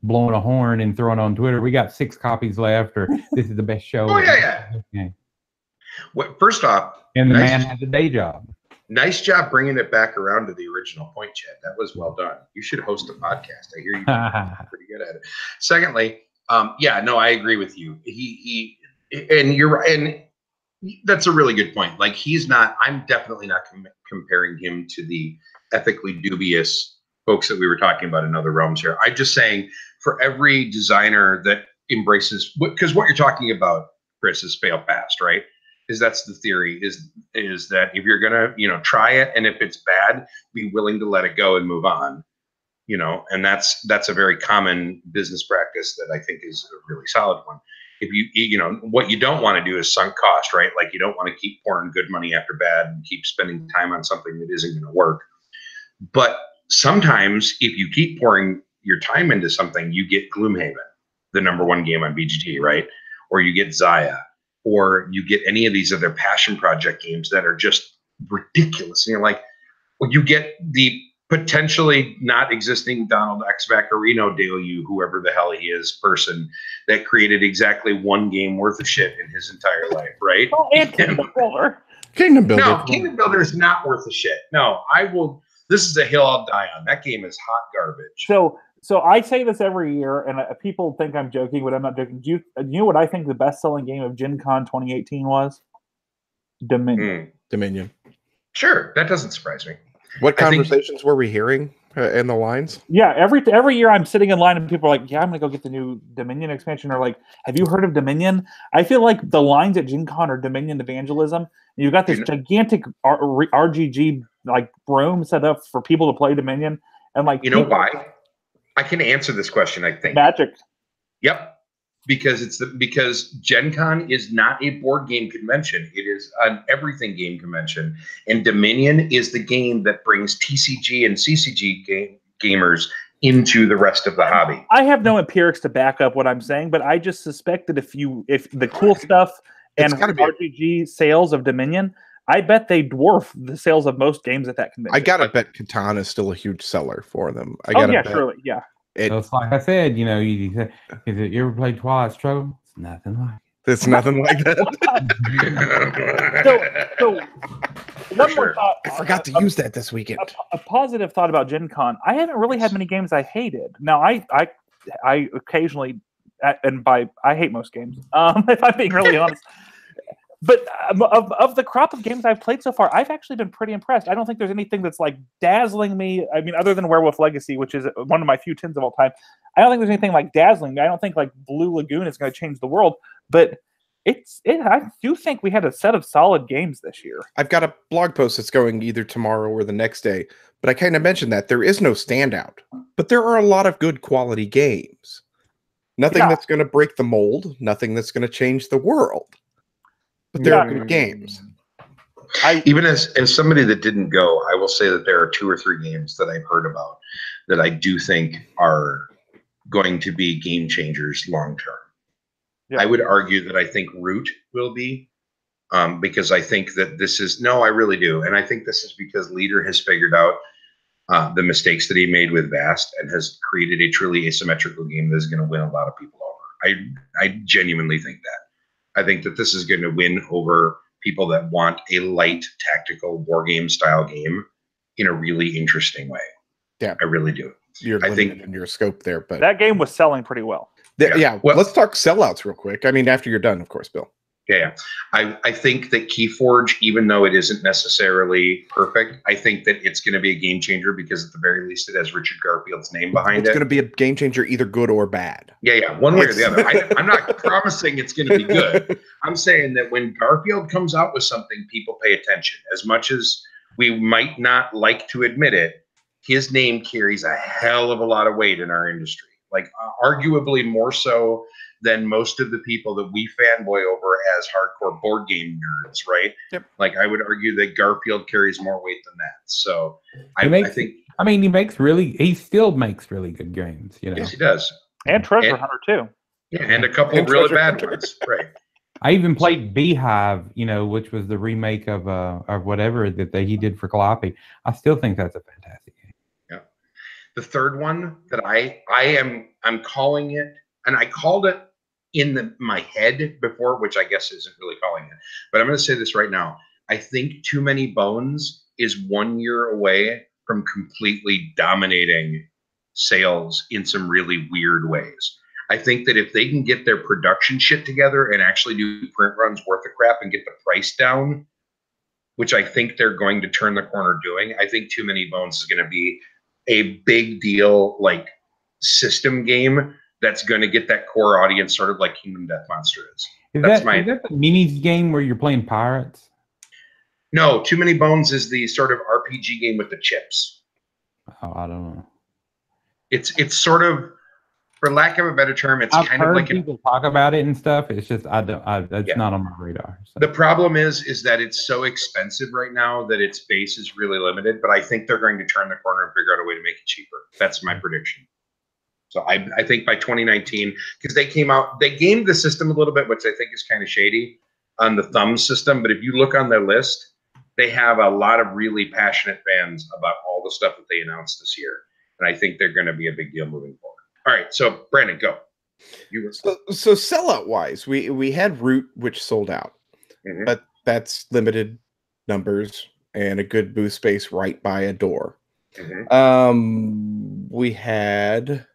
D: blowing a horn and throwing on Twitter, "We got 6 copies left," or "This is the best show."
A: Oh yeah. Well, first off,
D: and the man has a day job.
A: Nice job bringing it back around to the original point, Chad. That was well done. You should host a podcast. I hear you pretty good at it. Secondly, I agree with you. And you're right, and that's a really good point. Like I'm definitely not comparing him to the ethically dubious folks that we were talking about in other realms here. I'm just saying for every designer that embraces, because what you're talking about, Chris, is fail fast, right? That's the theory is that if you're gonna try it, and if it's bad, be willing to let it go and move on, and that's a very common business practice that I think is a really solid one. If what you don't want to do is sunk cost, right? Like you don't want to keep pouring good money after bad and keep spending time on something that isn't going to work. But sometimes if you keep pouring your time into something, you get Gloomhaven, the #1 game on BGG, right? Or you get Zaya, or you get any of these other passion project games that are just ridiculous. And you're like, well, you get the potentially not existing Donald X Vaccarino Delu, whoever the hell he is, person that created exactly one game worth of shit in his entire life, right?
B: Oh, and Kingdom Builder.
C: Kingdom Builder.
A: No, Kingdom Builder is not worth a shit. No, I will. This is a hill I'll die on. That game is hot garbage.
B: So I say this every year, and people think I'm joking, but I'm not joking. Do you know what I think the best-selling game of Gen Con 2018 was? Dominion.
C: Dominion.
A: Sure, that doesn't surprise me.
C: What conversations were we hearing in the lines?
B: Yeah, every year I'm sitting in line and people are like, "Yeah, I'm gonna go get the new Dominion expansion," or like, "Have you heard of Dominion?" I feel like the lines at Gen Con are Dominion evangelism. You've got this gigantic RGG like room set up for people to play Dominion, and like,
A: why? I can answer this question. I think
B: Magic.
A: Yep. Because Gen Con is not a board game convention. It is an everything game convention. And Dominion is the game that brings TCG and CCG gamers into the rest of the hobby.
B: I have no empirics to back up what I'm saying, but I just suspect that if the cool stuff and RGG sales of Dominion, I bet they dwarf the sales of most games at that convention.
C: I gotta bet Catan is still a huge seller for them.
B: Surely, yeah.
D: It's like I said, you ever played Twilight Struggle? It's nothing like it.
C: It's nothing like that.
B: so one more thought.
C: I forgot to use that this weekend.
B: A positive thought about Gen Con. I haven't really had many games I hated. Now, I occasionally, and I hate most games, if I'm being really honest. But of the crop of games I've played so far, I've actually been pretty impressed. I don't think there's anything that's like dazzling me. I mean, other than Werewolf Legacy, which is one of my few tins of all time, I don't think there's anything like dazzling me. I don't think like Blue Lagoon is going to change the world, but I do think we had a set of solid games this year.
C: I've got a blog post that's going either tomorrow or the next day, but I kind of mentioned that there is no standout, but there are a lot of good quality games. Nothing that's going to break the mold, nothing that's going to change the world. But there are good games.
A: Even as somebody that didn't go, I will say that there are 2 or 3 games that I've heard about that I do think are going to be game changers long term. Yeah. I would argue that I think Root will be. because I think that this is I really do, and I think this is because Leader has figured out the mistakes that he made with Vast and has created a truly asymmetrical game that is going to win a lot of people over. I genuinely think that. I think that this is going to win over people that want a light tactical war game style game in a really interesting way.
C: Yeah,
A: I really do.
C: You're limited in your scope there, but
B: that game was selling pretty well.
C: Well, let's talk sellouts real quick. I mean, after you're done, of course, Bill.
A: Yeah. I think that Keyforge, even though it isn't necessarily perfect, I think that it's going to be a game changer because at the very least it has Richard Garfield's name behind it.
C: It's going to be a game changer, either good or bad.
A: Yeah, one way or the other. I'm not promising it's going to be good. I'm saying that when Garfield comes out with something, people pay attention. As much as we might not like to admit it, his name carries a hell of a lot of weight in our industry. Like arguably more so than most of the people that we fanboy over as hardcore board game nerds, right?
C: Yep.
A: Like I would argue that Garfield carries more weight than that. So I think.
D: I mean, he still makes really good games. You know.
A: Yes, he does.
B: And Treasure Hunter too.
A: Yeah, and a couple of really bad ones, right?
D: I even played Beehive, which was the remake of whatever that he did for Calliope. I still think that's a fantastic game.
A: Yeah. The third one that I'm calling it, and I called it in my head before, which I guess isn't really calling it, but I'm going to say this right now. I think Too Many Bones is 1 year away from completely dominating sales in some really weird ways. I think that if they can get their production shit together and actually do print runs worth of crap and get the price down, which I think they're going to turn the corner doing, I think Too Many Bones is going to be a big deal, like system game that's going to get that core audience, sort of like Kingdom Death Monster is.
D: Is that the minis game where you're playing pirates?
A: No, Too Many Bones is the sort of RPG game with the chips.
D: Oh, I don't know.
A: It's sort of, for lack of a better term, it's kind of like
D: people talk about it and stuff. It's just it's not on my radar. So.
A: The problem is that it's so expensive right now that its base is really limited. But I think they're going to turn the corner and figure out a way to make it cheaper. That's my prediction. So I think by 2019, because they gamed the system a little bit, which I think is kind of shady on the thumb system. But if you look on their list, they have a lot of really passionate fans about all the stuff that they announced this year. And I think they're going to be a big deal moving forward. All right, so Brandon, go.
C: So sellout wise, we had Root, which sold out, but that's limited numbers and a good booth space right by a door. We had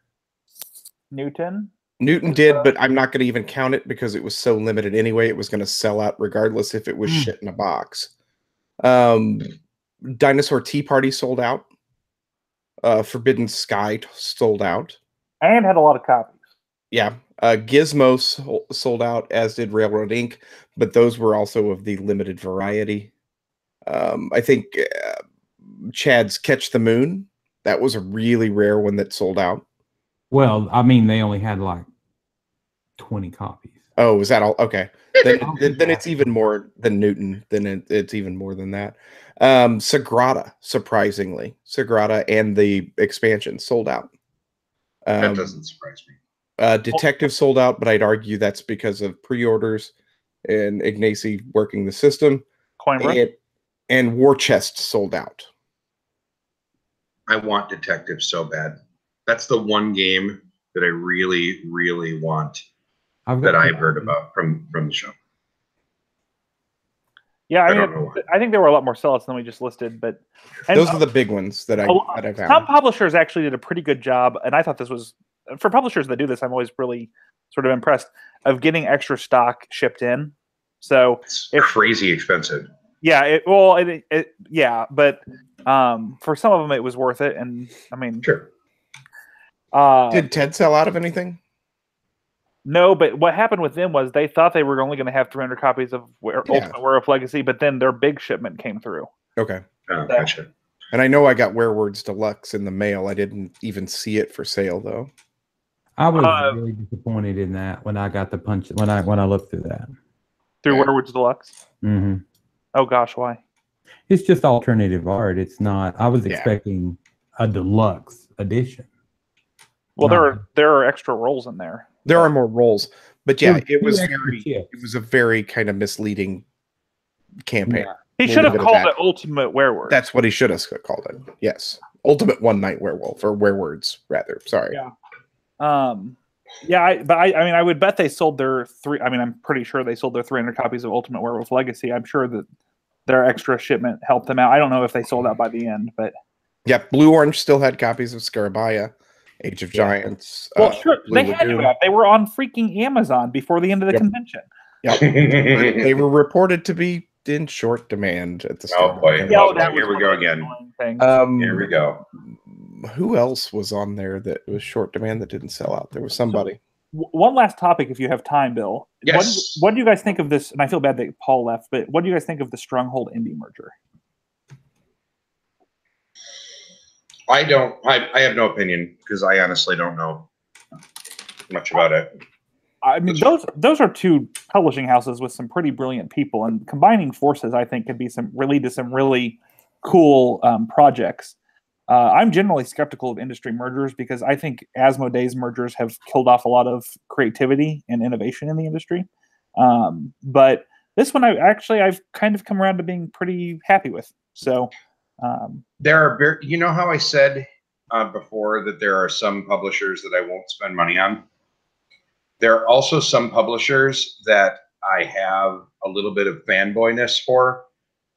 B: Newton
C: did, but I'm not going to even count it because it was so limited anyway. It was going to sell out regardless if it was shit in a box. Dinosaur Tea Party sold out. Forbidden Sky sold out.
B: And had a lot of copies.
C: Yeah. Gizmo sold out, as did Railroad Inc., but those were also of the limited variety. I think Chad's Catch the Moon, that was a really rare one that sold out.
D: Well, I mean, they only had like 20 copies.
C: Oh, is that all? Okay. Then it's even more than Newton. Then it's even more than that. Sagrada, surprisingly. Sagrada and the expansion sold out.
A: That doesn't surprise me.
C: Detective sold out, but I'd argue that's because of pre-orders and Ignacy working the system. And War Chest sold out.
A: I want Detective so bad. That's the one game that I really, really want that I've heard about from the show.
B: Yeah, I think there were a lot more sellouts than we just listed, but
C: those are the big ones that I found.
B: Some publishers actually did a pretty good job, and I thought this was, for publishers that do this, I'm always really sort of impressed of getting extra stock shipped in. So
A: it's crazy expensive.
B: Yeah, but for some of them it was worth it, and I mean,
A: sure.
C: Did Ted sell out of anything?
B: No, but what happened with them was they thought they were only going to have 300 copies of Ultimate Werewolf Legacy, but then their big shipment came through.
C: Okay.
A: Gotcha.
C: And I know I got Werewords Deluxe in the mail. I didn't even see it for sale, though.
D: I was really disappointed in that when I got the punch when I looked through that.
B: Through Werewords Deluxe?
D: Mm-hmm.
B: Oh gosh, why?
D: It's just alternative art. It's not. I was expecting a deluxe edition.
B: Well, there are extra rolls in there.
C: There are more rolls, but yeah, it was a very kind of misleading campaign.
D: Yeah.
B: He
C: We'll
B: should have
C: leave it at
B: called
C: that.
B: it Ultimate Werewolf.
C: That's what he should have called it. Yes. Ultimate One Night Werewolf, or Werewords, rather. Sorry.
B: Yeah. Yeah, I mean, I would bet they sold their I'm pretty sure they sold their 300 copies of Ultimate Werewolf Legacy. I'm sure that their extra shipment helped them out. I don't know if they sold out by the end, but
C: Yep. Blue Orange still had copies of Scarabaya, Age of Giants.
B: well, sure,
C: Blue
B: they had to
C: Lagoon.
B: have. They were on freaking Amazon before the end of the
C: Yep.
B: convention.
C: Yep. They were reported to be in short demand at the start.
A: Oh boy!
C: of the
A: Yeah,
C: convention.
A: here we go again. Here we go.
C: Who else was on there that was short demand that didn't sell out? There was somebody.
B: One last topic, if you have time, Bill.
A: Yes.
B: What do you guys think of this? And I feel bad that Paul left, but what do you guys think of the Stronghold Indie merger?
A: I have no opinion because I honestly don't know much about it.
B: I mean, those are two publishing houses with some pretty brilliant people, and combining forces, I think, could be lead to some really cool projects. I'm generally skeptical of industry mergers because I think Asmodee's mergers have killed off a lot of creativity and innovation in the industry. But this one, I've kind of come around to being pretty happy with. So
A: there are, you know how I said before that there are some publishers that I won't spend money on. There are also some publishers that I have a little bit of fanboyness for,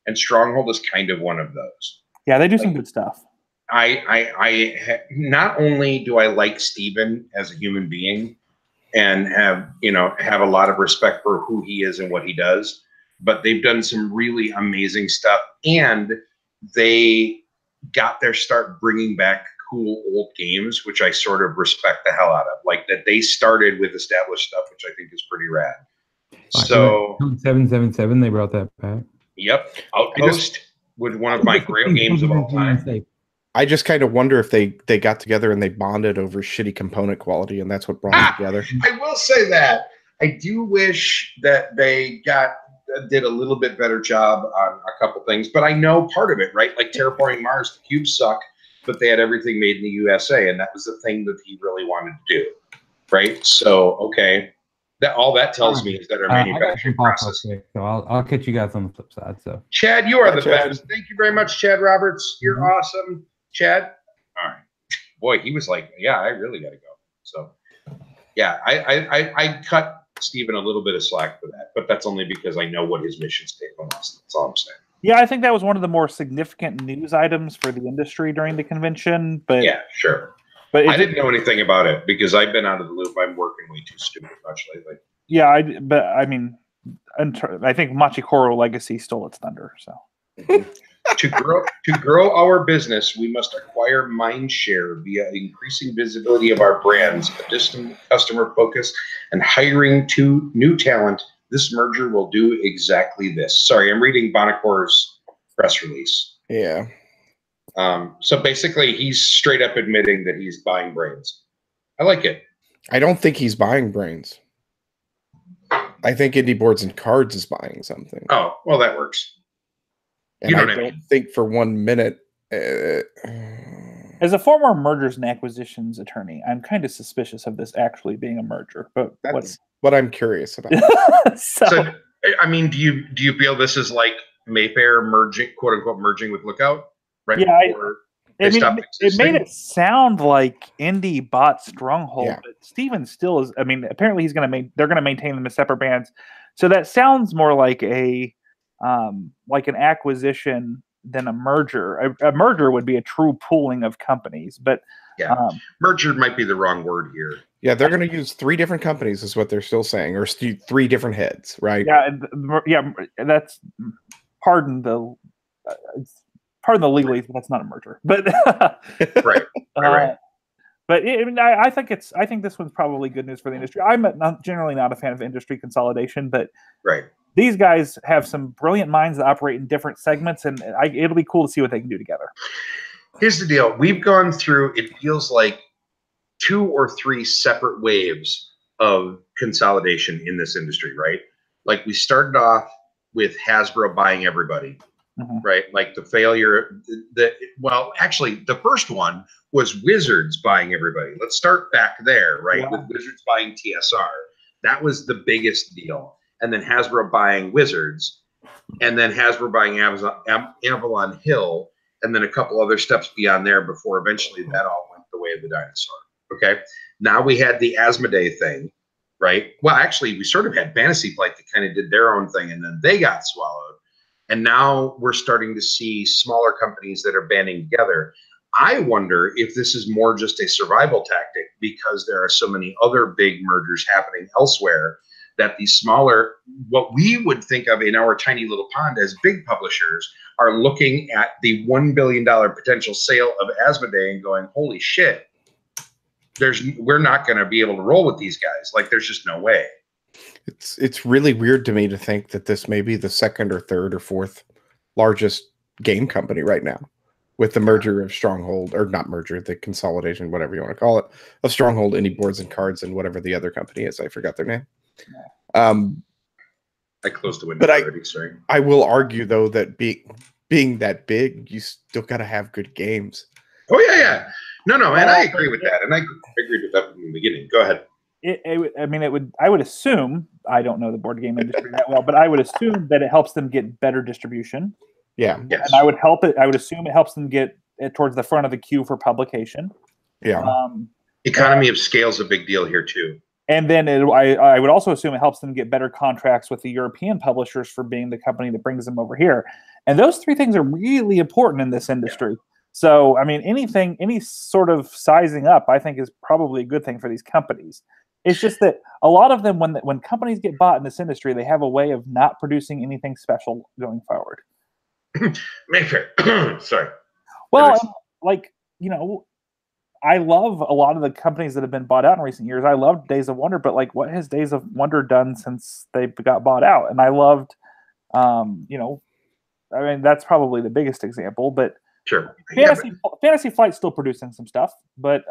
A: and Stronghold is kind of one of those.
B: Yeah, they do some good stuff.
A: Not only do I like Steven as a human being and have a lot of respect for who he is and what he does, but they've done some really amazing stuff, and they got their start bringing back cool old games, which I sort of respect the hell out of. Like that they started with established stuff, which I think is pretty rad. So
D: 777, they brought that back.
A: Yep, Outpost with one of my great games of all time.
C: I just kind of wonder if they got together and they bonded over shitty component quality, and that's what brought them together.
A: I will say that I do wish that they did a little bit better job on a couple things, but I know part of it, right? Like Terraforming Mars, the cubes suck, but they had everything made in the USA, and that was the thing that he really wanted to do, right? So, okay, all that tells me is that our manufacturing process.
D: So I'll catch you guys on the flip side. So,
A: Chad, you are the
C: Chad.
A: best. Thank you very much, Chad Roberts. You're awesome, Chad. All right, boy, he was like, yeah, I really got to go. So, yeah, I cut Steven a little bit of slack for that, but that's only because I know what his mission statement was. That's all I'm saying.
B: Yeah, I think that was one of the more significant news items for the industry during the convention. But
A: yeah, sure. But I didn't know anything about it because I've been out of the loop. I'm working way too stupid much lately.
B: Yeah, I think Machikoro Legacy stole its thunder. So
A: to grow our business, we must acquire mind share via increasing visibility of our brands, additional customer focus, and hiring new talent. This merger will do exactly this. Sorry, I'm reading Bonacor's press release.
C: Yeah.
A: So basically, he's straight up admitting that he's buying brains. I like it.
C: I don't think he's buying brains. I think Indie Boards and Cards is buying something.
A: Oh, well, that works.
C: And I don't think for 1 minute.
B: As a former mergers and acquisitions attorney, I'm kind of suspicious of this actually being a merger. But
C: that's what I'm curious about.
A: So, I mean, do you feel this is like Mayfair merging, quote unquote, merging with Lookout? Right?
B: Yeah, it made it sound like Indie bought Stronghold,
C: Yeah.
B: but Steven still is. I mean, apparently they're going to maintain them as separate brands. So that sounds more like an acquisition than a merger. A merger would be a true pooling of companies, but
A: yeah, merger might be the wrong word here.
C: Yeah, they're going to use 3 different companies, is what they're still saying, or 3 different heads, right?
B: Yeah, that's pardon the legalese, but that's not a merger. But
A: right.
B: But I think this one's probably good news for the industry. I'm generally not a fan of industry consolidation, but these guys have some brilliant minds that operate in different segments, and it'll be cool to see what they can do together.
A: Here's the deal. We've gone through, it feels like 2 or 3 separate waves of consolidation in this industry, right? Like we started off with Hasbro buying everybody. Mm-hmm. Right, like the failure. Actually, the first one was Wizards buying everybody. Let's start back there, right? Yeah. With Wizards buying TSR, that was the biggest deal, and then Hasbro buying Wizards, and then Hasbro buying Avalon Hill, and then a couple other steps beyond there before eventually that all went the way of the dinosaur. Okay, now we had the Asmodee thing, right? Well, actually, we sort of had Fantasy Flight that kind of did their own thing, and then they got swallowed. And now we're starting to see smaller companies that are banding together. I wonder if this is more just a survival tactic because there are so many other big mergers happening elsewhere that these smaller, what we would think of in our tiny little pond as big publishers, are looking at the $1 billion potential sale of Asmodee and going, holy shit, we're not going to be able to roll with these guys. Like, there's just no way.
C: It's really weird to me to think that this may be the second or third or fourth largest game company right now, with the merger of Stronghold, or not merger, the consolidation, whatever you want to call it, of Stronghold, Indie Boards and Cards, and whatever the other company is. I forgot their name.
A: I closed the window already, sorry.
C: I will argue, though, that being that big, you still got to have good games.
A: Oh, yeah. No, and I agree with that. And I agreed with that from the beginning. Go ahead.
B: I would assume, I don't know the board game industry that well, but I would assume that it helps them get better distribution.
C: Yeah.
B: Yes. And I would assume it helps them get towards the front of the queue for publication.
C: Yeah.
A: Economy of scale is a big deal here too.
B: And then I would also assume it helps them get better contracts with the European publishers for being the company that brings them over here. And those three things are really important in this industry. Yeah. So, I mean, any sort of sizing up, I think, is probably a good thing for these companies. It's just that a lot of them, when companies get bought in this industry, they have a way of not producing anything special going forward.
A: Mayfair. Sorry.
B: Well, I love a lot of the companies that have been bought out in recent years. I loved Days of Wonder, but what has Days of Wonder done since they got bought out? And I loved, that's probably the biggest example, but
A: sure.
B: Fantasy Flight's still producing some stuff, but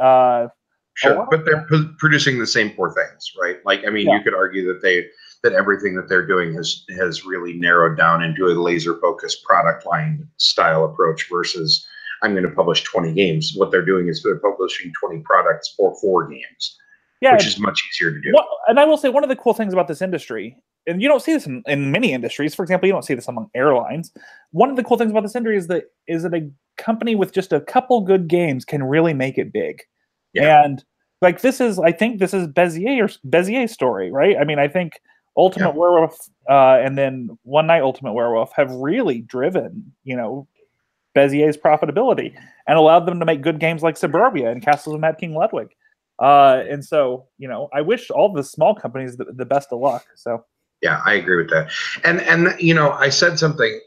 A: sure, but they're producing the same four things, right? You could argue that everything that they're doing has really narrowed down into a laser focused product line style approach versus I'm going to publish 20 games. What they're doing is they're publishing 20 products for 4 games, which is much easier to do.
B: And I will say one of the cool things about this industry, and you don't see this in many industries. For example, you don't see this among airlines. One of the cool things about this industry is that a company with just a couple good games can really make it big. Yeah. And I think this is Bezier's story, right? I mean, I think Ultimate Werewolf and then One Night Ultimate Werewolf have really driven, Bezier's profitability and allowed them to make good games like Suburbia and Castles of Mad King Ludwig. And so, I wish all the small companies the best of luck. So.
A: Yeah, I agree with that. And I said something.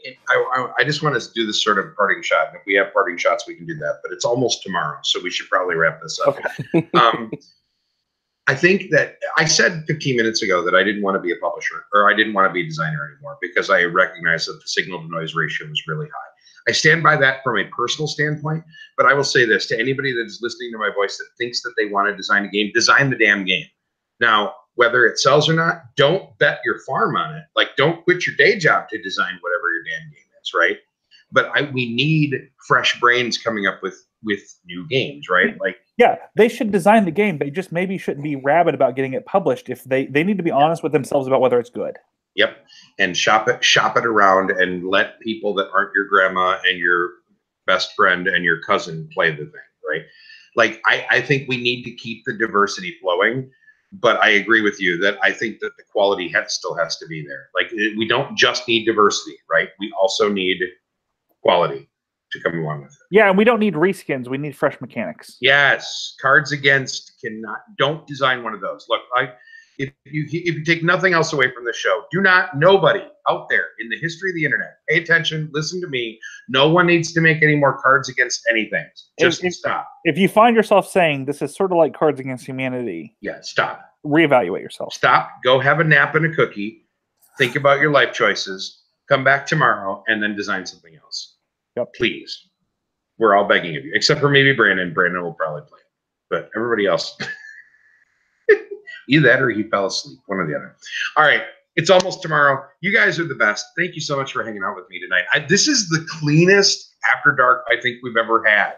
A: I just want to do this sort of parting shot. And if we have parting shots, we can do that. But it's almost tomorrow, so we should probably wrap this up. Okay. I think that I said 15 minutes ago that I didn't want to be a publisher or I didn't want to be a designer anymore because I recognized that the signal to noise ratio was really high. I stand by that from a personal standpoint, but I will say this to anybody that is listening to my voice that thinks that they want to design a game, design the damn game. Now, whether it sells or not, don't bet your farm on it. Don't quit your day job to design whatever your damn game is, right? But we need fresh brains coming up with new games, right?
B: Yeah, they should design the game. They just maybe shouldn't be rabid about getting it published. If they need to be honest with themselves about whether it's good.
A: Yep, and shop it around and let people that aren't your grandma and your best friend and your cousin play the thing, right? I think we need to keep the diversity flowing. But I agree with you that I think that the quality still has to be there. We don't just need diversity, right? We also need quality to come along with it.
B: Yeah, and we don't need reskins. We need fresh mechanics.
A: Yes, Cards Against don't design one of those. Look, if you take nothing else away from the show, nobody out there in the history of the internet, pay attention, listen to me. No one needs to make any more Cards Against anything. Just stop.
B: If you find yourself saying this is sort of like Cards Against Humanity,
A: stop.
B: Reevaluate yourself.
A: Stop. Go have a nap and a cookie. Think about your life choices. Come back tomorrow and then design something else.
B: Yep.
A: Please. We're all begging of you, except for maybe Brandon. Brandon will probably play it, but everybody else. Either that or he fell asleep, one or the other. All right. It's almost tomorrow. You guys are the best. Thank you so much for hanging out with me tonight. This is the cleanest After Dark I think we've ever had.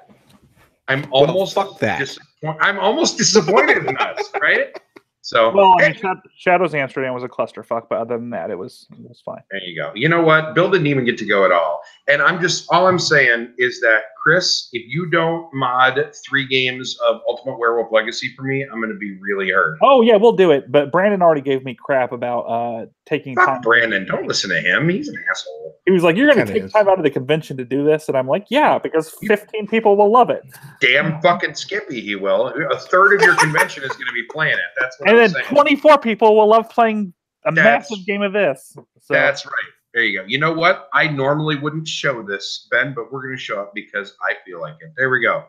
A: I'm almost
C: fuck that.
A: I'm almost disappointed in us, right? So
B: Well, I mean, Shadows Amsterdam was a clusterfuck, but other than that, it was fine.
A: there you go. You know what? Bill didn't even get to go at all. And all I'm saying is that, Chris, if you don't mod 3 games of Ultimate Werewolf Legacy for me, I'm going to be really hurt.
B: Oh, yeah, we'll do it. But Brandon already gave me crap about taking time.
A: Fuck Brandon. Don't listen to him. He's an asshole.
B: He was like, you're going to
C: Kinda
B: take time out of the convention to do this? And I'm like, yeah, because 15 people will love it.
A: Damn fucking Skippy, he will. A third of your convention is going to be playing it. That's what
B: And
A: I'm
B: then
A: saying.
B: 24 people will love playing a massive game of this. So.
A: That's right. There you go. You know what? I normally wouldn't show this, Ben, but we're going to show it because I feel like it. There we go.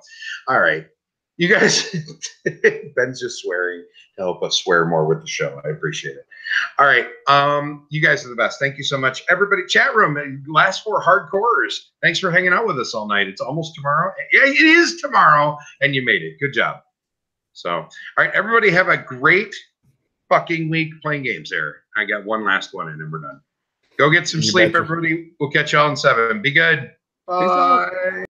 A: All right. You guys, Ben's just swearing to help us swear more with the show. I appreciate it. All right. You guys are the best. Thank you so much. Everybody, chat room, last 4 hardcores. Thanks for hanging out with us all night. It's almost tomorrow. Yeah, it is tomorrow, and you made it. Good job. So, all right, everybody have a great fucking week playing games there. I got one last one, and then we're done. Go get some sleep, everybody. We'll catch y'all in 7. Be good. Bye.